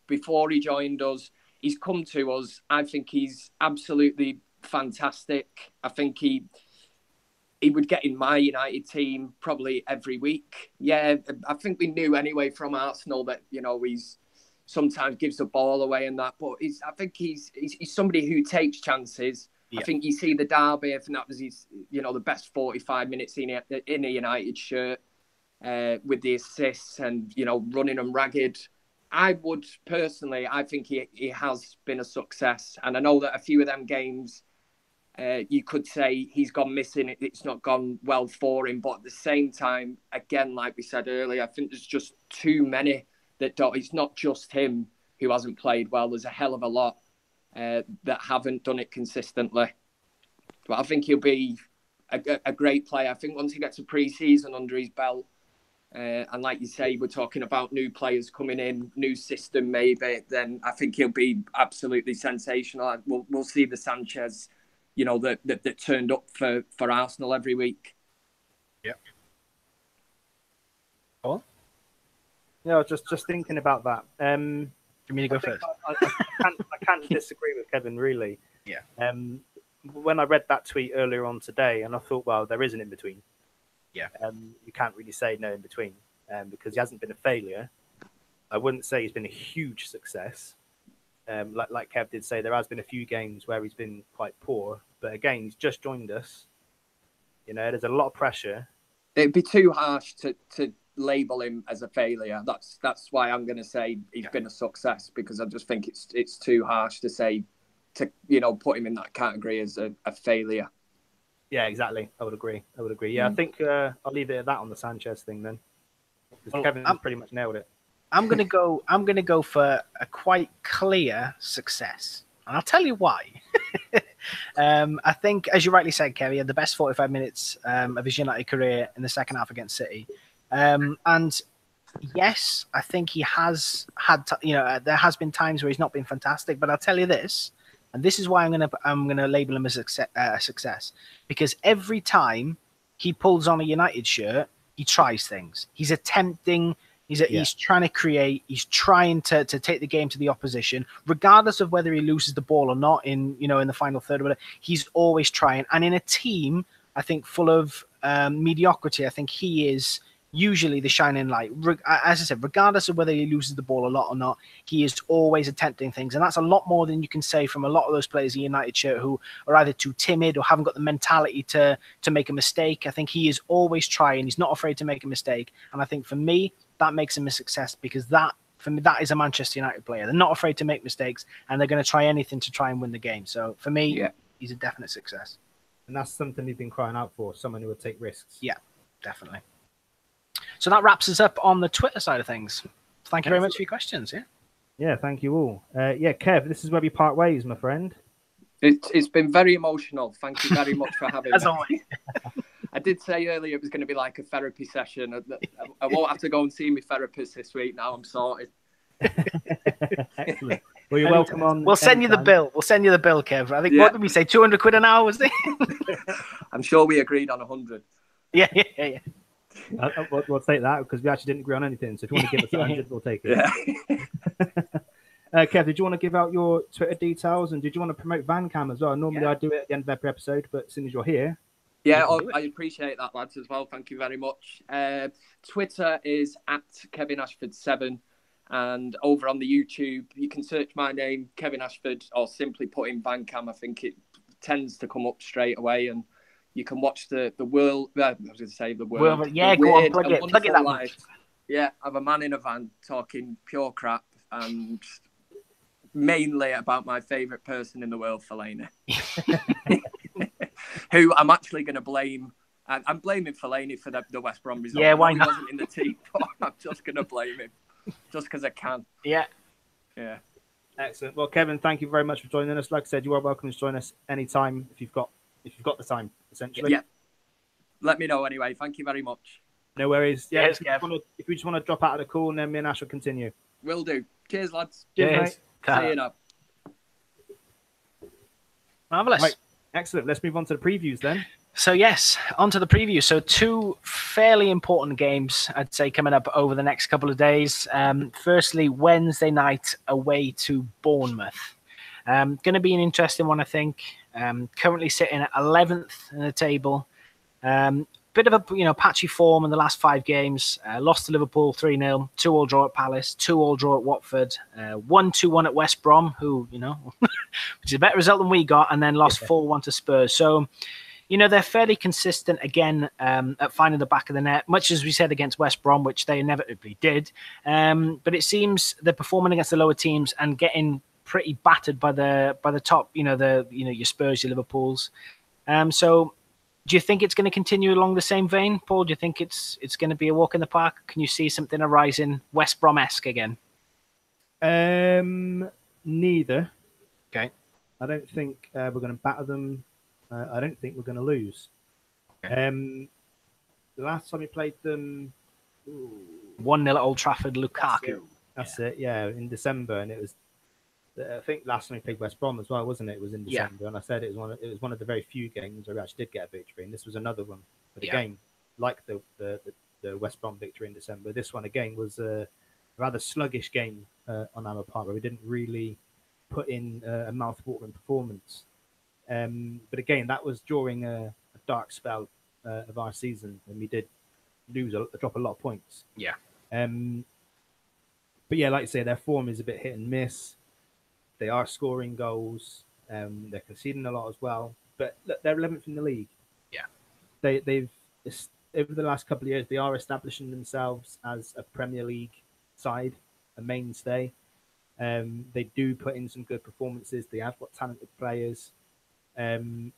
before he joined us. He's come to us. I think he's absolutely fantastic. I think he would get in my United team probably every week. Yeah, I think we knew anyway from Arsenal that, he's sometimes gives the ball away and that, but I think he's somebody who takes chances. Yeah. I think you see the derby, I think that was his, the best 45 minutes in a United shirt, with the assists and, running them ragged. I think he has been a success. And I know that a few of them games, you could say he's gone missing. It's not gone well for him. But at the same time, again, like we said earlier, I think there's just too many that don't. It's not just him who hasn't played well. There's a hell of a lot that haven't done it consistently. But I think he'll be a great player. I think once he gets a pre-season under his belt, and like you say, we're talking about new players coming in, new system maybe, then I think he'll be absolutely sensational. We'll see the Sanchez, that turned up for Arsenal every week. Yeah. Oh? Yeah, just thinking about that. You mean to go first? I can't disagree with Kevin, really. Yeah. When I read that tweet earlier on today, and I thought, well, there is an in-between. Yeah. You can't really say no in between, because he hasn't been a failure. I wouldn't say he's been a huge success. Like Kev did say, there has been a few games where he's been quite poor. But again, he's just joined us. There's a lot of pressure. It'd be too harsh to label him as a failure. That's why I'm going to say he's been a success, because I just think it's too harsh to say put him in that category as a failure. Yeah, exactly. I would agree. Yeah, I think I'll leave it at that on the Sanchez thing then, because Kevin pretty much nailed it. I'm gonna go for a quite clear success, and I'll tell you why. I think, as you rightly said, Kev, he had the best 45 minutes of his United career in the second half against City. And yes, I think he has had, there has been times where he's not been fantastic, but I'll tell you this, and this is why I'm gonna label him as a success, because every time he pulls on a United shirt, he tries things. He's attempting. He's trying to create. He's trying to take the game to the opposition, regardless of whether he loses the ball or not in the final third or whatever. He's always trying. And in a team, I think, full of mediocrity, I think he is usually the shining light. As I said, regardless of whether he loses the ball a lot or not, he is always attempting things. And that's a lot more than you can say from a lot of those players in United shirt who are either too timid or haven't got the mentality to make a mistake. I think he is always trying. He's not afraid to make a mistake. And I think for me, that makes him a success, because that is a Manchester United player. They're not afraid to make mistakes, and they're going to try anything to try and win the game. So for me, he's a definite success. And that's something we've been crying out for, someone who would take risks. Yeah, definitely. So that wraps us up on the Twitter side of things. Thank you very much for your questions. Yeah, thank you all. Kev, this is where we part ways, my friend. It's been very emotional. Thank you very much for having me. As always. I did say earlier it was going to be like a therapy session. I won't have to go and see my therapist this week now. I'm sorted. Excellent. Well, you're welcome on. We'll send you the bill. We'll send you the bill, Kev. I think, what did we say? 200 quid an hour, was it? I'm sure we agreed on 100. Yeah. We'll take that, because we actually didn't agree on anything. So if you want to give us 100, we'll take it. Yeah. Kev, did you want to give out your Twitter details, and did you want to promote VanCam as well? Normally I do it at the end of every episode, but as soon as you're here. Yeah, I appreciate that, lads, as well. Thank you very much. Twitter is at Kevin Ashford 7. And over on the YouTube, you can search my name, Kevin Ashford, or simply put in VanCam. I think it tends to come up straight away. And you can watch the world. I was going to say the world. Well, yeah, the go on, weird plug and it that wonderful much. life. Yeah, of a man in a van talking pure crap and mainly about my favourite person in the world, Fellaini. Who I'm actually going to blame. I'm blaming Fellaini for the West Brom result. Yeah, why not? He wasn't in the team, but I'm just going to blame him. Just because I can. Yeah. Excellent. Well, Kevin, thank you very much for joining us. Like I said, you are welcome to join us anytime if you've got the time, essentially. Yeah. Let me know anyway. Thank you very much. No worries. Yeah, Cheers, if you just want to drop out of the call, and then me and Ash will continue. Will do. Cheers, lads. Cheers. See you now. Marvellous. Right. Excellent. Let's move on to the previews then. So yes, on to the preview. So 2 fairly important games, I'd say, coming up over the next couple of days. Firstly, Wednesday night away to Bournemouth. Going to be an interesting one, I think. Currently sitting at 11th in the table. Bit of a patchy form in the last 5 games. Lost to Liverpool 3-0, 2-2 draw at Palace, 2-2 draw at Watford, 1-2-1 at West Brom, who which is a better result than we got, and then lost 4-1 to Spurs. So they're fairly consistent again at finding the back of the net, much as we said against West Brom, which they inevitably did. But it seems they're performing against the lower teams and getting pretty battered by the top. Your Spurs, your Liverpools. So do you think it's going to continue along the same vein, Paul? Do you think it's going to be a walk in the park? Can you see something arising West Brom-esque again? Neither. Okay. I don't think we're going to batter them. I don't think we're going to lose. Okay. The last time we played them, 1-0 at Old Trafford, Lukaku. That's it. Yeah, in December, and it was. I think last time we played West Brom as well, wasn't it? It was in December, and I said it was one of the very few games where we actually did get a victory, and this was another one. But again, like the West Brom victory in December, this one again was a rather sluggish game on our part, where we didn't really put in a mouth-watering performance. But again, that was during a dark spell of our season when we did drop a lot of points. Yeah. But yeah, like you say, their form is a bit hit and miss. They are scoring goals. They're conceding a lot as well. But look, they're 11th in the league. Yeah. They've over the last couple of years, they are establishing themselves as a Premier League side, a mainstay. They do put in some good performances. They have got talented players. I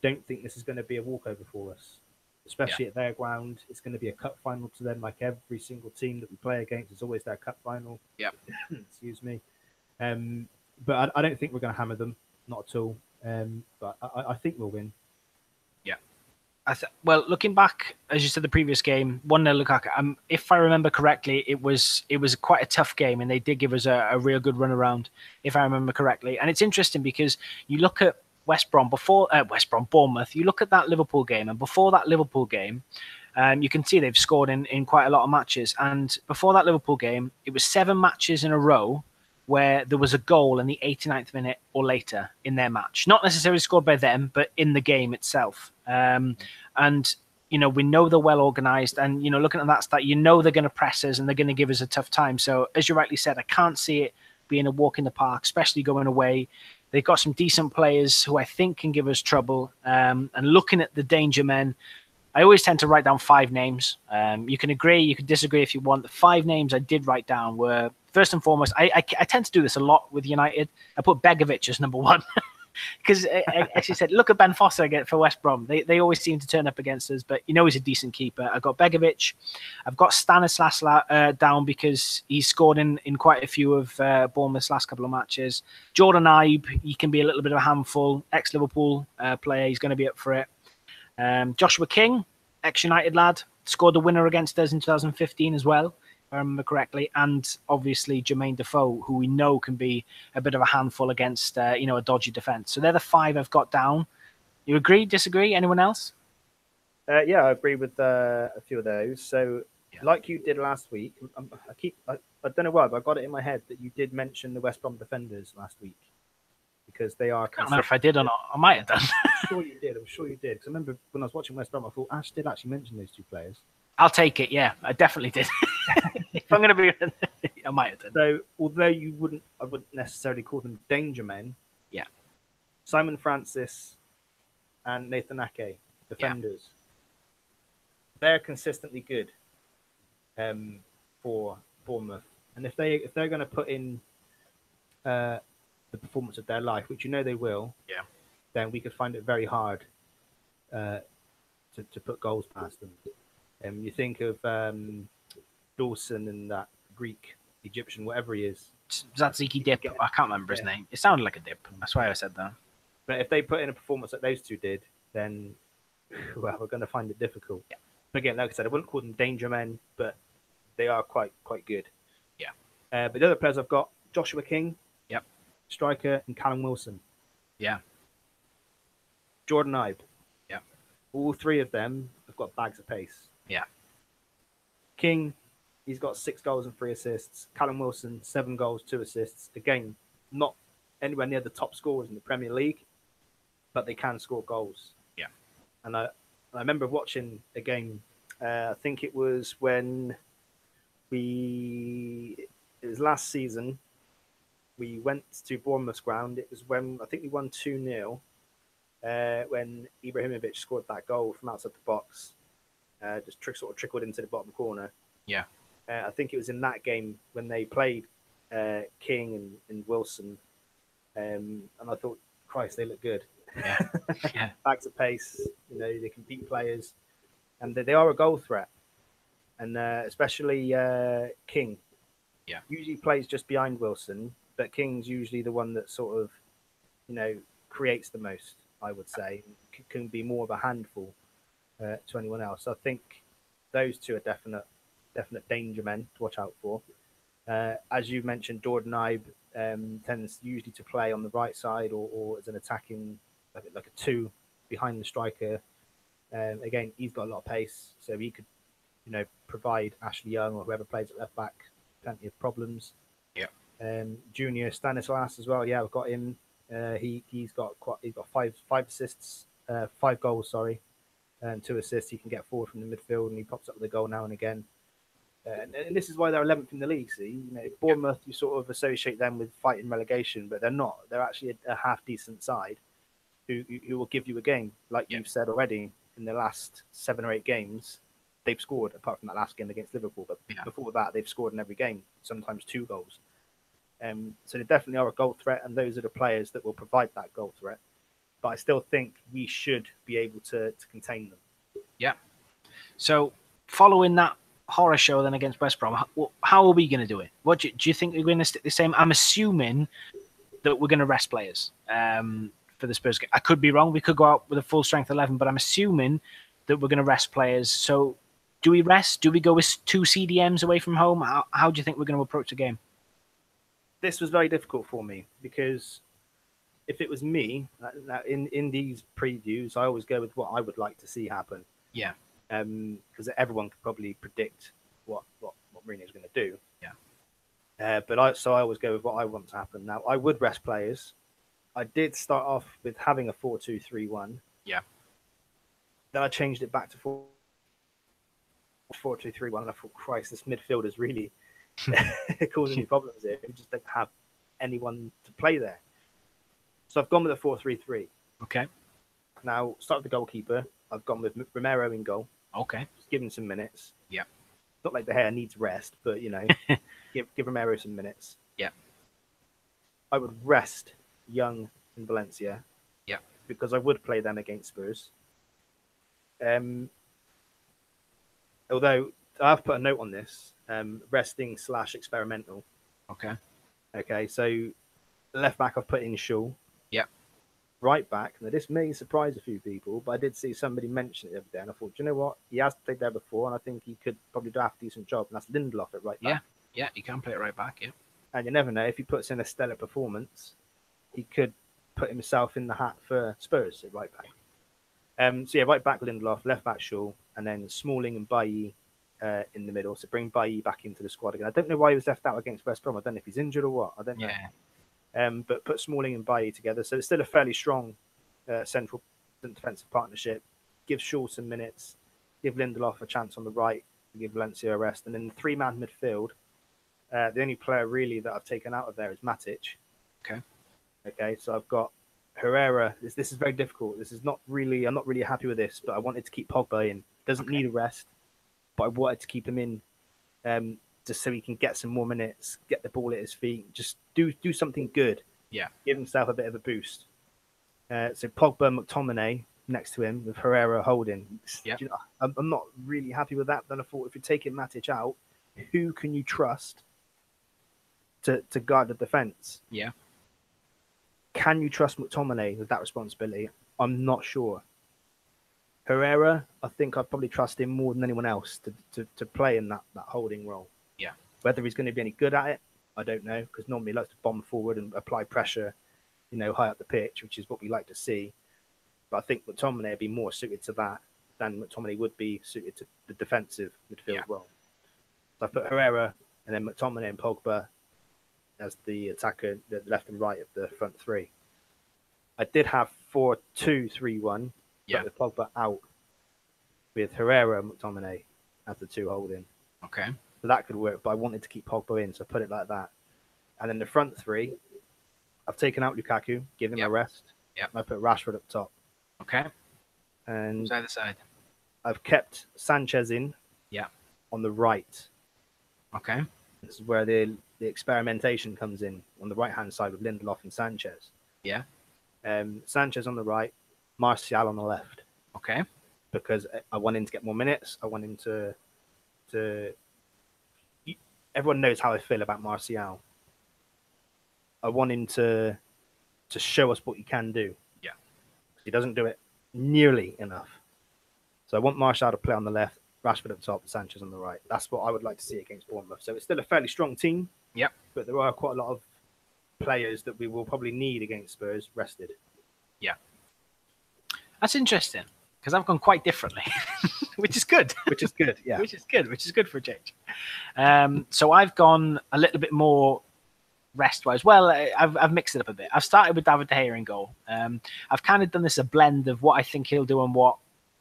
don't think this is going to be a walkover for us, especially at their ground. It's going to be a cup final to them, like every single team that we play against. It's always their cup final. Yeah. Excuse me. But I don't think we're going to hammer them, not at all. But I think we'll win. Yeah. Well, looking back, as you said, the previous game, 1-0 Lukaku. If I remember correctly, it was quite a tough game, and they did give us a real good run around, if I remember correctly. And it's interesting because you look at Bournemouth. You look at that Liverpool game, and before that Liverpool game, you can see they've scored in quite a lot of matches. And before that Liverpool game, it was 7 matches in a row where there was a goal in the 89th minute or later in their match. Not necessarily scored by them, but in the game itself. And, we know they're well organised. And, looking at that stat, they're going to press us and they're going to give us a tough time. So, as you rightly said, I can't see it being a walk in the park, especially going away. They've got some decent players who I think can give us trouble. And looking at the danger men, I always tend to write down 5 names. You can agree, you can disagree if you want. The 5 names I did write down were, first and foremost, I tend to do this a lot with United. I put Begovic as number 1. Because, as you said, look at Ben Foster again for West Brom. They always seem to turn up against us, but he's a decent keeper. I've got Begovic. I've got Stanislas down because he's scored in quite a few of Bournemouth's last couple of matches. Jordan Ibe, he can be a little bit of a handful. Ex-Liverpool player, he's going to be up for it. Joshua King, ex-United lad, scored the winner against us in 2015 as well, if I remember correctly. And obviously Jermaine Defoe, who we know can be a bit of a handful against a dodgy defence. So they're the 5 I've got down. You agree, disagree? Anyone else? Yeah, I agree with a few of those. So like you did last week, I don't know why, but I got it in my head that you did mention the West Brom defenders last week. because they are. I can't remember if I did or not. I might have done. I'm sure you did. I'm sure you did. Because I remember when I was watching West Brom, I thought Ash did actually mention those two players. I'll take it. Yeah, I definitely did. If I'm going to be, I might have done. So, although I wouldn't necessarily call them danger men. Yeah. Simon Francis and Nathan Ake, defenders. Yeah. They're consistently good for Bournemouth, and if they're going to put in the performance of their life, which they will, then we could find it very hard to put goals past them. You think of Dawson and that Greek, Egyptian, whatever he is. Tzatziki Dip. I can't remember his name. It sounded like a dip. That's why I said that. But if they put in a performance like those two did, then we're going to find it difficult. Yeah. But again, like I said, I wouldn't call them danger men, but they are quite good. Yeah. But the other players I've got, Joshua King, striker, and Callum Wilson. Yeah. Jordan Ibe. Yeah. All three of them have got bags of pace. Yeah. King, he's got 6 goals and 3 assists. Callum Wilson, 7 goals, 2 assists. Again, not anywhere near the top scorers in the Premier League, but they can score goals. Yeah. And I remember watching a game, I think it was when it was last season, we went to Bournemouth's ground. It was when, I think we won 2-0, when Ibrahimovic scored that goal from outside the box. Just sort of trickled into the bottom corner. Yeah. I think it was in that game when they played King and Wilson. And I thought, Christ, they look good. Yeah. Yeah. Bags of pace, they can beat players. And they are a goal threat. And especially King. Yeah. Usually plays just behind Wilson, but King's usually the one that sort of, creates the most, I would say. Can be more of a handful to anyone else. So I think those two are definite danger men to watch out for. As you mentioned, Jordan Ibe tends usually to play on the right side or as an attacking, like a 2 behind the striker. Again, he's got a lot of pace, so he could, provide Ashley Young or whoever plays at left back plenty of problems. Yeah. Junior Stanislas as well. Yeah, I've got him. He's got 5 assists, 5 goals. Sorry. And 2 assists. He can get forward from the midfield, and he pops up with a goal now and again. And this is why they're 11th in the league. See, Bournemouth, you sort of associate them with fighting relegation, but they're not. They're actually a half decent side who will give you a game, like you've said already. In the last 7 or 8 games, they've scored. Apart from that last game against Liverpool, but before that, they've scored in every game. Sometimes 2 goals. So they definitely are a goal threat, and those are the players that will provide that goal threat. But I still think we should be able to contain them. Yeah. So following that horror show then against West Brom, how are we going to do it? What do you think we're going to stick the same? I'm assuming that we're going to rest players for the Spurs game. I could be wrong. We could go out with a full strength 11, but I'm assuming that we're going to rest players. So do we rest? Do we go with 2 CDMs away from home? How do you think we're going to approach the game? This was very difficult for me because if it was me, in these previews, I always go with what I would like to see happen. Yeah. Because everyone could probably predict what Mourinho's going to do. Yeah. But I always go with what I want to happen. Now, I would rest players. I did start off with having a 4-2-3-1. Yeah. Then I changed it back to 4-2-3-1, and I thought, Christ, this midfield is really causing me problems here. We just don't have anyone to play there. So I've gone with a 4-3-3. Okay. Now, start with the goalkeeper. I've gone with Romero in goal. Okay. Just give him some minutes. Yeah. Not like the hair needs rest, but, give Romero some minutes. Yeah. I would rest Young and Valencia. Yeah. Because I would play them against Spurs. Although I've put a note on this, resting / experimental. Okay. Okay, so left back I've put in Shaw. Yeah. Right back, now this may surprise a few people, but I did see somebody mention it the other day, and I thought, do you know what? He has played there before, and I think he could probably do a half decent job, and that's Lindelof at right back. Yeah, he can play it right back, yeah. And you never know, if he puts in a stellar performance, he could put himself in the hat for Spurs at right back. So yeah, right back Lindelof, left back Shaw, and then Smalling and Bailly in the middle. So bring Bailly back into the squad again. I don't know why he was left out against West Brom. I don't know if he's injured or what. I don't know. but put Smalling and Bailly together. So it's still a fairly strong central defensive partnership. Give Shaw some minutes, give Lindelof a chance on the right, give Valencia a rest. And then the three-man midfield, the only player really that I've taken out of there is Matic. Okay, so I've got Herrera. This is very difficult. This is not really, I'm not really happy with this, but I wanted to keep Pogba in. Doesn't need a rest, but I wanted to keep him in just so he can get some more minutes, get the ball at his feet, just do something good. Yeah. Give himself a bit of a boost. So Pogba, McTominay next to him with Herrera holding. Yeah. You know, I'm not really happy with that. Then I thought if you're taking Matic out, who can you trust to guard the defence? Yeah. Can you trust McTominay with that responsibility? I'm not sure. Herrera, I think I'd probably trust him more than anyone else to play in that holding role. Yeah. Whether he's going to be any good at it, I don't know, because normally he likes to bomb forward and apply pressure, high up the pitch, which is what we like to see. But I think McTominay would be more suited to that than McTominay would be suited to the defensive midfield role. So I put Herrera and then McTominay and Pogba as the attacker, the left and right of the front three. I did have 4-2-3-1, but with Pogba out, with Herrera and McTominay as the two holding. Okay. So that could work, but I wanted to keep Pogba in, so I put it like that. And then the front three, I've taken out Lukaku, give him a rest. Yep. I put Rashford up top. Okay. And Who's either side? I've kept Sanchez in. Yeah. On the right. Okay. This is where the experimentation comes in, on the right-hand side with Lindelof and Sanchez. Yeah. Sanchez on the right, Martial on the left. Okay. Because I want him to get more minutes. I want him to... Everyone knows how I feel about Martial. I want him to show us what he can do. Yeah. He doesn't do it nearly enough. So I want Martial to play on the left, Rashford up top, Sanchez on the right. That's what I would like to see against Bournemouth. So it's still a fairly strong team. Yep. But there are quite a lot of players that we will probably need against Spurs rested. Yeah. That's interesting, because I've gone quite differently, which is good. Which is good, yeah. Which is good for a change. So I've gone a little bit more rest-wise. Well, I've mixed it up a bit. I've started with David De Gea in goal. I've kind of done this a blend of what I think he'll do and what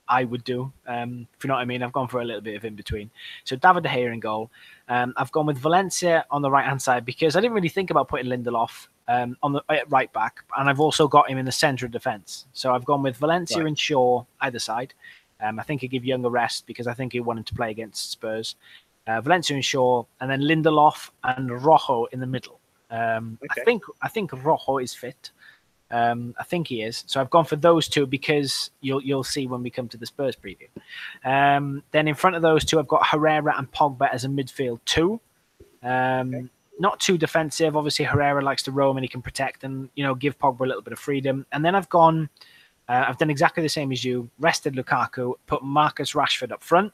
I would do. If you know what I mean, I've gone for a little bit of in between. So David De Gea in goal. I've gone with Valencia on the right-hand side because I didn't really think about putting Lindelof on the right back, and I've also got him in the centre of defence. So I've gone with Valencia and Shaw either side. I think I give Young a rest because I think he wanted to play against Spurs. Valencia and Shaw, and then Lindelof and Rojo in the middle. Okay. I think Rojo is fit. I think he is. So I've gone for those two because you'll see when we come to the Spurs preview. Then in front of those two, I've got Herrera and Pogba as a midfield two. Okay. Not too defensive. Obviously, Herrera likes to roam and he can protect and give Pogba a little bit of freedom. And then I've done exactly the same as you. Rested Lukaku, put Marcus Rashford up front,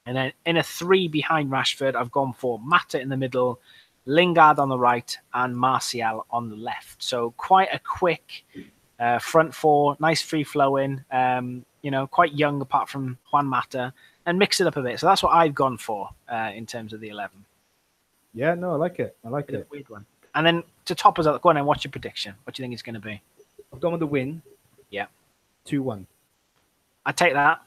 and then in a three behind Rashford, I've gone for Mata in the middle, Lingard on the right, and Martial on the left. So quite a quick front four, nice free flowing. Quite young apart from Juan Mata, and mix it up a bit. So that's what I've gone for in terms of the 11. Yeah, no, I like it. Weird one. And then to top us up, go on and what's your prediction? What do you think it's going to be? I've gone with the win. Yeah. 2-1. I take that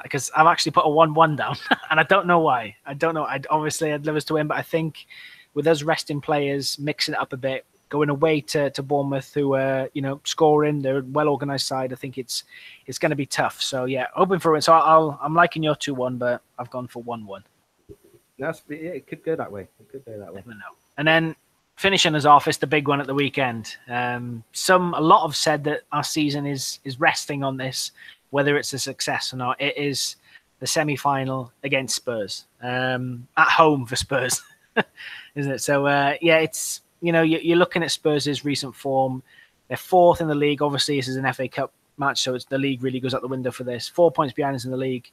because I've actually put a 1-1 down, and I don't know why. I'd love us to win, but I think with us resting players, mixing it up a bit, going away to Bournemouth, who are scoring, they're a well-organised side. I think it's going to be tough. So yeah, hoping for it. So I'm liking your 2-1, but I've gone for 1-1. It could go that way. Never know. And then finishing us off is the big one at the weekend. A lot have said that our season is resting on this, whether it's a success or not. It is the semi-final against Spurs, at home for Spurs, isn't it? So it's you're looking at Spurs' recent form. They're fourth in the league. Obviously, this is an FA Cup match, so the league really goes out the window for this. 4 points behind us in the league.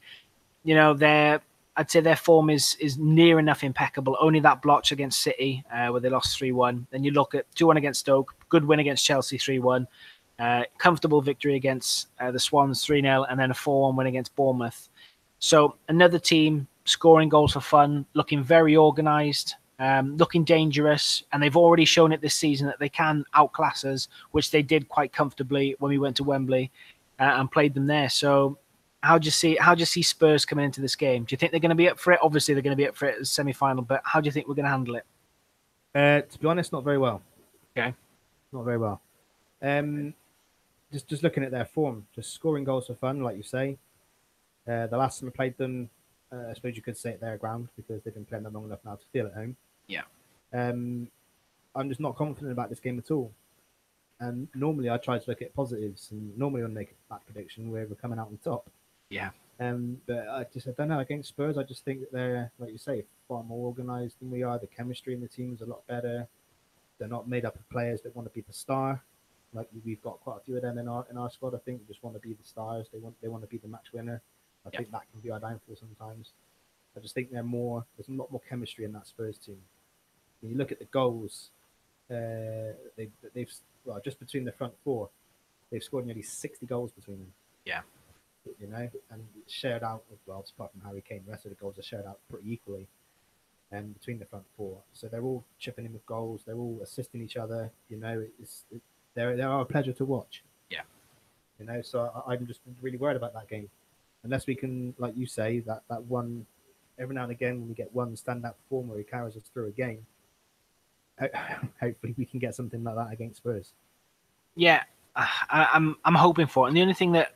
I'd say their form is near enough impeccable. Only that blotch against City, where they lost 3-1. Then you look at 2-1 against Stoke, good win against Chelsea 3-1, comfortable victory against the Swans 3-0, and then a 4-1 win against Bournemouth. So another team scoring goals for fun, looking very organised. looking dangerous, and they've already shown it this season that they can outclass us, which they did quite comfortably when we went to Wembley and played them there. So how do you see Spurs coming into this game? Do you think they're going to be up for it? Obviously, they're going to be up for it as semi-final, but how do you think we're going to handle it? To be honest, not very well. Okay. Not very well. Just looking at their form, just scoring goals for fun, like you say. The last time I played them, I suppose you could say at their ground because they've been playing them long enough now to feel at home. Yeah. I'm just not confident about this game at all. And normally I try to look at positives, and normally when I make a back prediction, we're coming out on top. Yeah. But I don't know, against Spurs, I just think that they're, like you say, far more organised than we are. The chemistry in the team is a lot better. They're not made up of players that want to be the star. Like we've got quite a few of them in our squad. I think just want to be the stars. They want to be the match winner. I think that can be our downfall sometimes. I just think there's a lot more chemistry in that Spurs team. When you look at the goals, they've just between the front four, they've scored nearly 60 goals between them. Yeah. You know, and shared out, well, apart from Harry Kane, the rest of the goals are shared out pretty equally between the front four. So they're all chipping in with goals. They're all assisting each other. You know, they are a pleasure to watch. Yeah. You know, so I'm just really worried about that game. Unless we can, like you say, that one, every now and again when we get one standout performer who carries us through a game, hopefully we can get something like that against Spurs. Yeah, I'm hoping for it. And the only thing that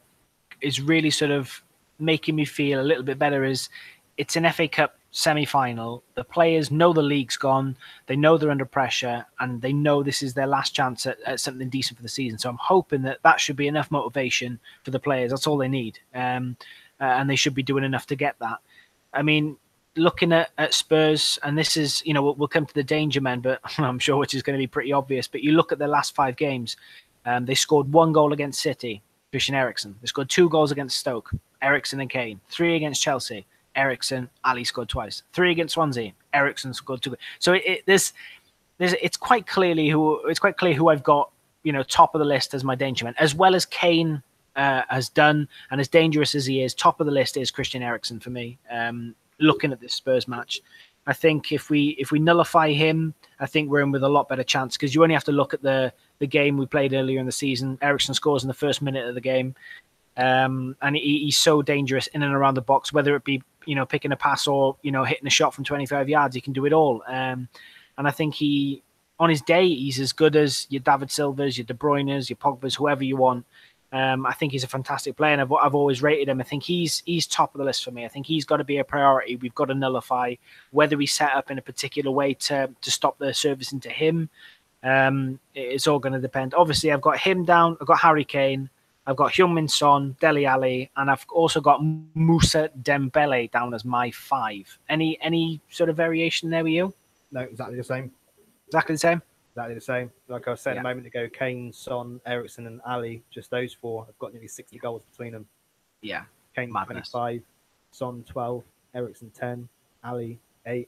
is really sort of making me feel a little bit better is it's an FA Cup semi-final. The players know the league's gone. They know they're under pressure, and they know this is their last chance at something decent for the season. So I'm hoping that should be enough motivation for the players. That's all they need. And they should be doing enough to get that. I mean, looking at Spurs, and this is, you know, we'll come to the danger men, but I'm sure which is going to be pretty obvious. But you look at their last 5 games, they scored 1 goal against City, Christian Eriksen. They scored 2 goals against Stoke, Eriksen and Kane. 3 against Chelsea, Eriksen, Ali scored twice. 3 against Swansea, Eriksen scored 2. So it's quite clear who I've got, you know, top of the list as my danger man, as well as Kane has done, and as dangerous as he is, top of the list is Christian Eriksen for me. Looking at this Spurs match, I think if we nullify him, I think we're in with a lot better chance, because you only have to look at the game we played earlier in the season. Eriksen scores in the first minute of the game, and he's so dangerous in and around the box, whether it be, you know, picking a pass or, you know, hitting a shot from 25 yards. He can do it all, and I think on his day, he's as good as your David Silvas, your De Bruyne's, your Pogbas, whoever you want. I think he's a fantastic player, and I've always rated him. I think he's top of the list for me. I think he's got to be a priority. We've got to nullify whether we set up in a particular way to stop the service into him. It's all going to depend. Obviously, I've got him down. I've got Harry Kane. I've got Heung-min Son, Dele Alli, and I've also got Moussa Dembele down as my 5. Any sort of variation there with you? No, exactly the same. Exactly the same? Exactly the same. Like I was saying a moment ago, Kane, Son, Eriksen, and Ali, just those 4 have got nearly 60 goals between them. Yeah. Kane, Madness. 25, Son, 12, Eriksen, 10, Ali, 8.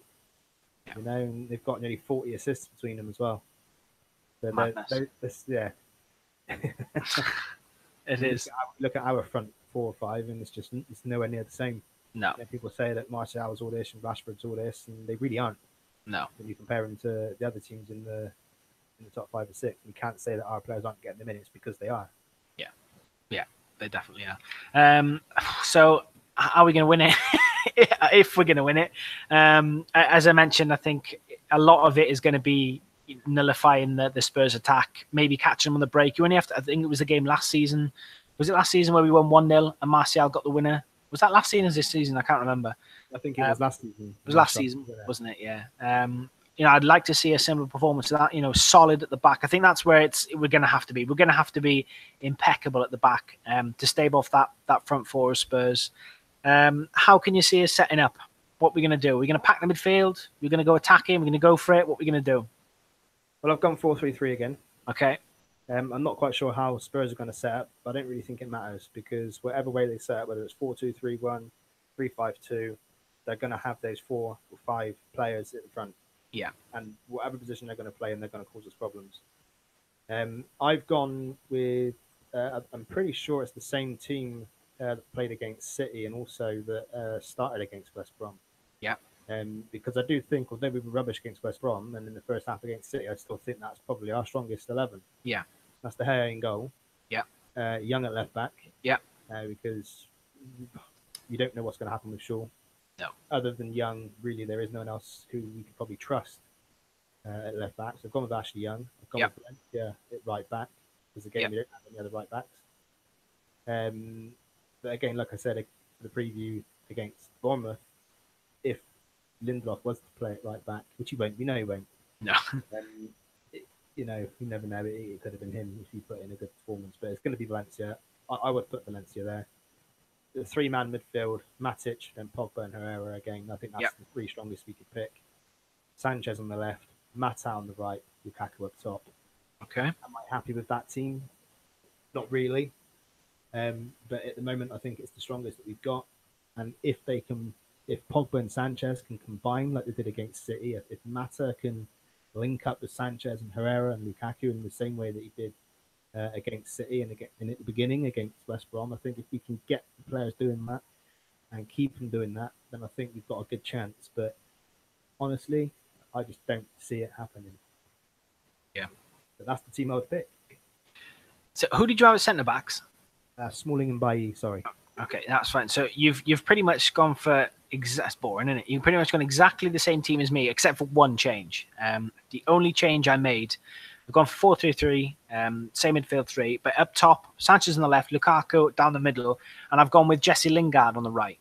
Yeah. You know, and they've got nearly 40 assists between them as well. So Madness. Yeah. It is. Look at our front 4 or 5, and it's nowhere near the same. No. You know, people say that Martial's all this and Rashford's all this, and they really aren't. No. When you compare them to the other teams in the top 5 or 6, we can't say that our players aren't getting the minutes, because they are. Yeah, they definitely are. So are we going to win it? If we're going to win it, as I mentioned, I think a lot of it is going to be nullifying the Spurs attack, maybe catching them on the break. You only have to, I think it was the game last season. Was it last season where we won 1-0 and Martial got the winner? Was that last season or this season? I can't remember. I think it was last season. It was last season, wasn't it? Yeah. You know, I'd like to see a similar performance to that. You know, solid at the back. I think that's where we're going to have to be. We're going to have to be impeccable at the back to stave off that front 4 of Spurs. How can you see us setting up? What are we going to do? We're going to pack the midfield. We're going to go attacking. We're going to go for it. What are we going to do? Well, I've gone 4-3-3 again. Okay. I'm not quite sure how Spurs are going to set up, but I don't really think it matters, because whatever way they set up, whether it's 4-2-3-1, 3-5-2, they're going to have those 4 or 5 players at the front. Yeah. And whatever position they're going to play in, they're going to cause us problems. I've gone with, I'm pretty sure it's the same team that played against City and also that started against West Brom. Yeah. Because I do think, although we were rubbish against West Brom and in the first half against City, I still think that's probably our strongest 11. Yeah. That's De Gea in goal. Yeah. Young at left back. Yeah. Because you don't know what's going to happen with Shaw. No. Other than Young, really, there is no one else who we could probably trust at left back. So I've gone with Ashley Young. I've gone with Valencia at right back. Because again, we don't have any other right backs. But again, like I said, for the preview against Bournemouth, if Lindelof was to play at right back, which he won't, we know he won't. No. You never know. It could have been him if he put in a good performance, but it's going to be Valencia. I would put Valencia there. The three-man midfield, Matic, then Pogba and Herrera again. I think that's the three strongest we could pick. Sanchez on the left, Mata on the right, Lukaku up top. Okay. Am I happy with that team? Not really. But at the moment, I think it's the strongest that we've got. And if Pogba and Sanchez can combine like they did against City, if Mata can link up with Sanchez and Herrera and Lukaku in the same way that he did against City and at the beginning against West Brom, I think if we can get the players doing that and keep them doing that, then I think we've got a good chance. But honestly, I just don't see it happening. Yeah. But that's the team I would pick. So who did you have at centre backs? Smalling and Bailly, sorry. Okay, that's fine. So you've pretty much gone for that's boring, isn't it? You've pretty much gone exactly the same team as me, except for one change. The only change I made, I've gone for 4-3-3, same midfield three, but up top, Sanchez on the left, Lukaku down the middle, and I've gone with Jesse Lingard on the right.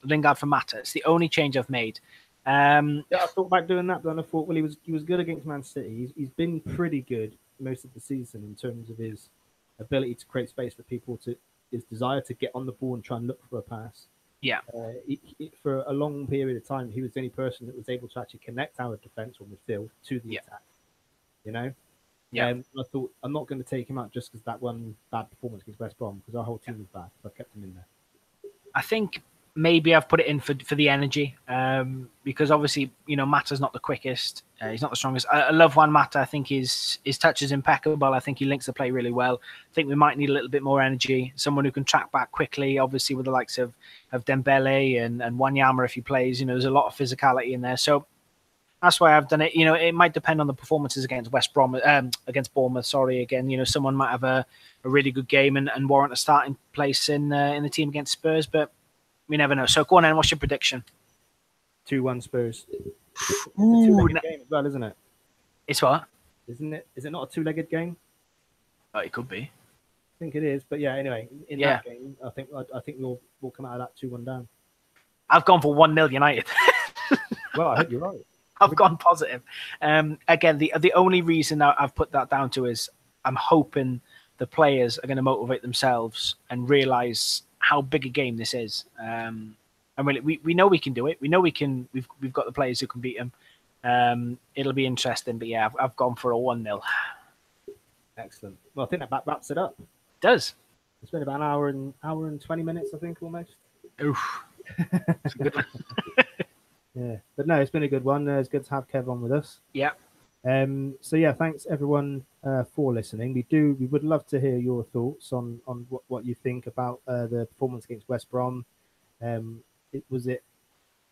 Lingard for Mata. It's the only change I've made. I thought about doing that, but I thought, well, he was good against Man City. He's been pretty good most of the season in terms of his ability to create space for people, his desire to get on the ball and try and look for a pass. Yeah. For a long period of time, he was the only person that was able to actually connect our defence or midfield to the attack. Yeah. I thought, I'm not going to take him out just because that one bad performance against West Brom, because our whole team was bad. So I kept him in there. I think maybe I've put it in for the energy, because obviously, Mata's not the quickest. He's not the strongest. I love Juan Mata. I think his touch is impeccable. I think he links the play really well. I think we might need a little bit more energy. Someone who can track back quickly, obviously with the likes of Dembele and Wanyama if he plays. There's a lot of physicality in there. So that's why I've done it. It might depend on the performances against West Brom, against Bournemouth. Sorry, again. Someone might have a really good game and warrant a starting place in the team against Spurs, but we never know. So go on then. What's your prediction? 2-1 Spurs. Ooh, two-legged game as well, isn't it? It's what? Isn't it? Is it not a two-legged game? Oh, it could be. I think it is, but yeah. Anyway, in that game, I think we'll come out of that 2-1 down. I've gone for 1-0 United. Well, I hope you're right. I've gone positive. Again, the only reason I've put that down to is I'm hoping the players are going to motivate themselves and realise how big a game this is. And we know we can do it. We know we can. We've got the players who can beat them. It'll be interesting. But yeah, I've gone for a 1-0. Excellent. Well, I think that wraps it up. It does. It's been about an hour and 20 minutes, I think, almost. Oof. It's a good one. Yeah, but no, it's been a good one. It's good to have Kev on with us. Yeah. So yeah, thanks everyone for listening. We would love to hear your thoughts on what you think about the performance against West Brom. Was it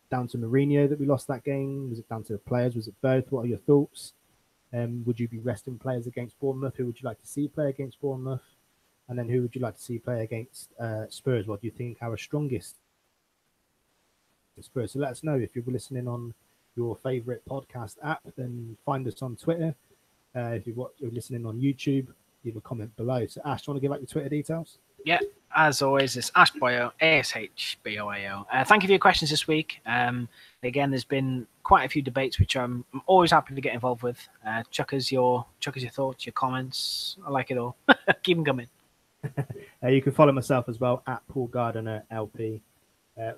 down to Mourinho that we lost that game? Was it down to the players? Was it both? What are your thoughts? Would you be resting players against Bournemouth? Who would you like to see play against Bournemouth? And then who would you like to see play against Spurs? What do you think our strongest Spurs? So let us know. If you're listening on your favourite podcast app, then find us on Twitter. If you're listening on YouTube, leave a comment below. So Ash, do you want to give out your Twitter details? Yeah, as always, it's Ashboyo, ASHBOIO. Thank you for your questions this week. Again, there's been quite a few debates, which I'm always happy to get involved with. Chuck us your thoughts, your comments. I like it all. Keep them coming. You can follow myself as well at Paul Gardiner LP.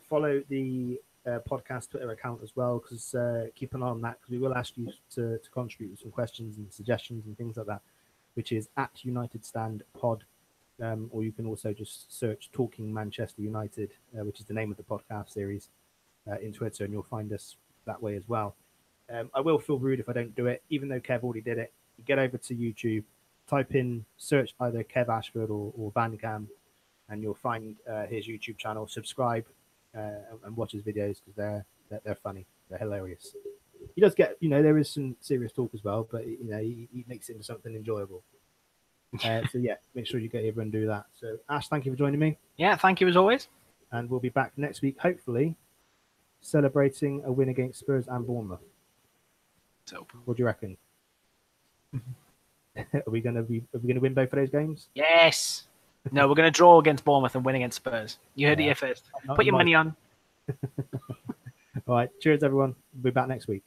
Follow the podcast Twitter account as well, because keep an eye on that, because we will ask you to contribute with some questions and suggestions and things like that, which is at United Stand Pod. Or you can also just search Talking Manchester United, which is the name of the podcast series, in Twitter, and you'll find us that way as well. I will feel rude if I don't do it, even though Kev already did it. You get over to YouTube, type in, search either Kev Ashford or VanCam, and you'll find his YouTube channel. Subscribe and watch his videos, because they're they're funny. They're hilarious. He does get, there is some serious talk as well, but he makes it into something enjoyable. So yeah, make sure you get over and do that. So Ash, thank you for joining me. Yeah, thank you as always. And we'll be back next week, hopefully, celebrating a win against Spurs and Bournemouth. So, what do you reckon? Are we gonna win both of those games? Yes. No, we're gonna draw against Bournemouth and win against Spurs. You heard it here first. Put your money on. All right. Cheers, everyone. We'll be back next week.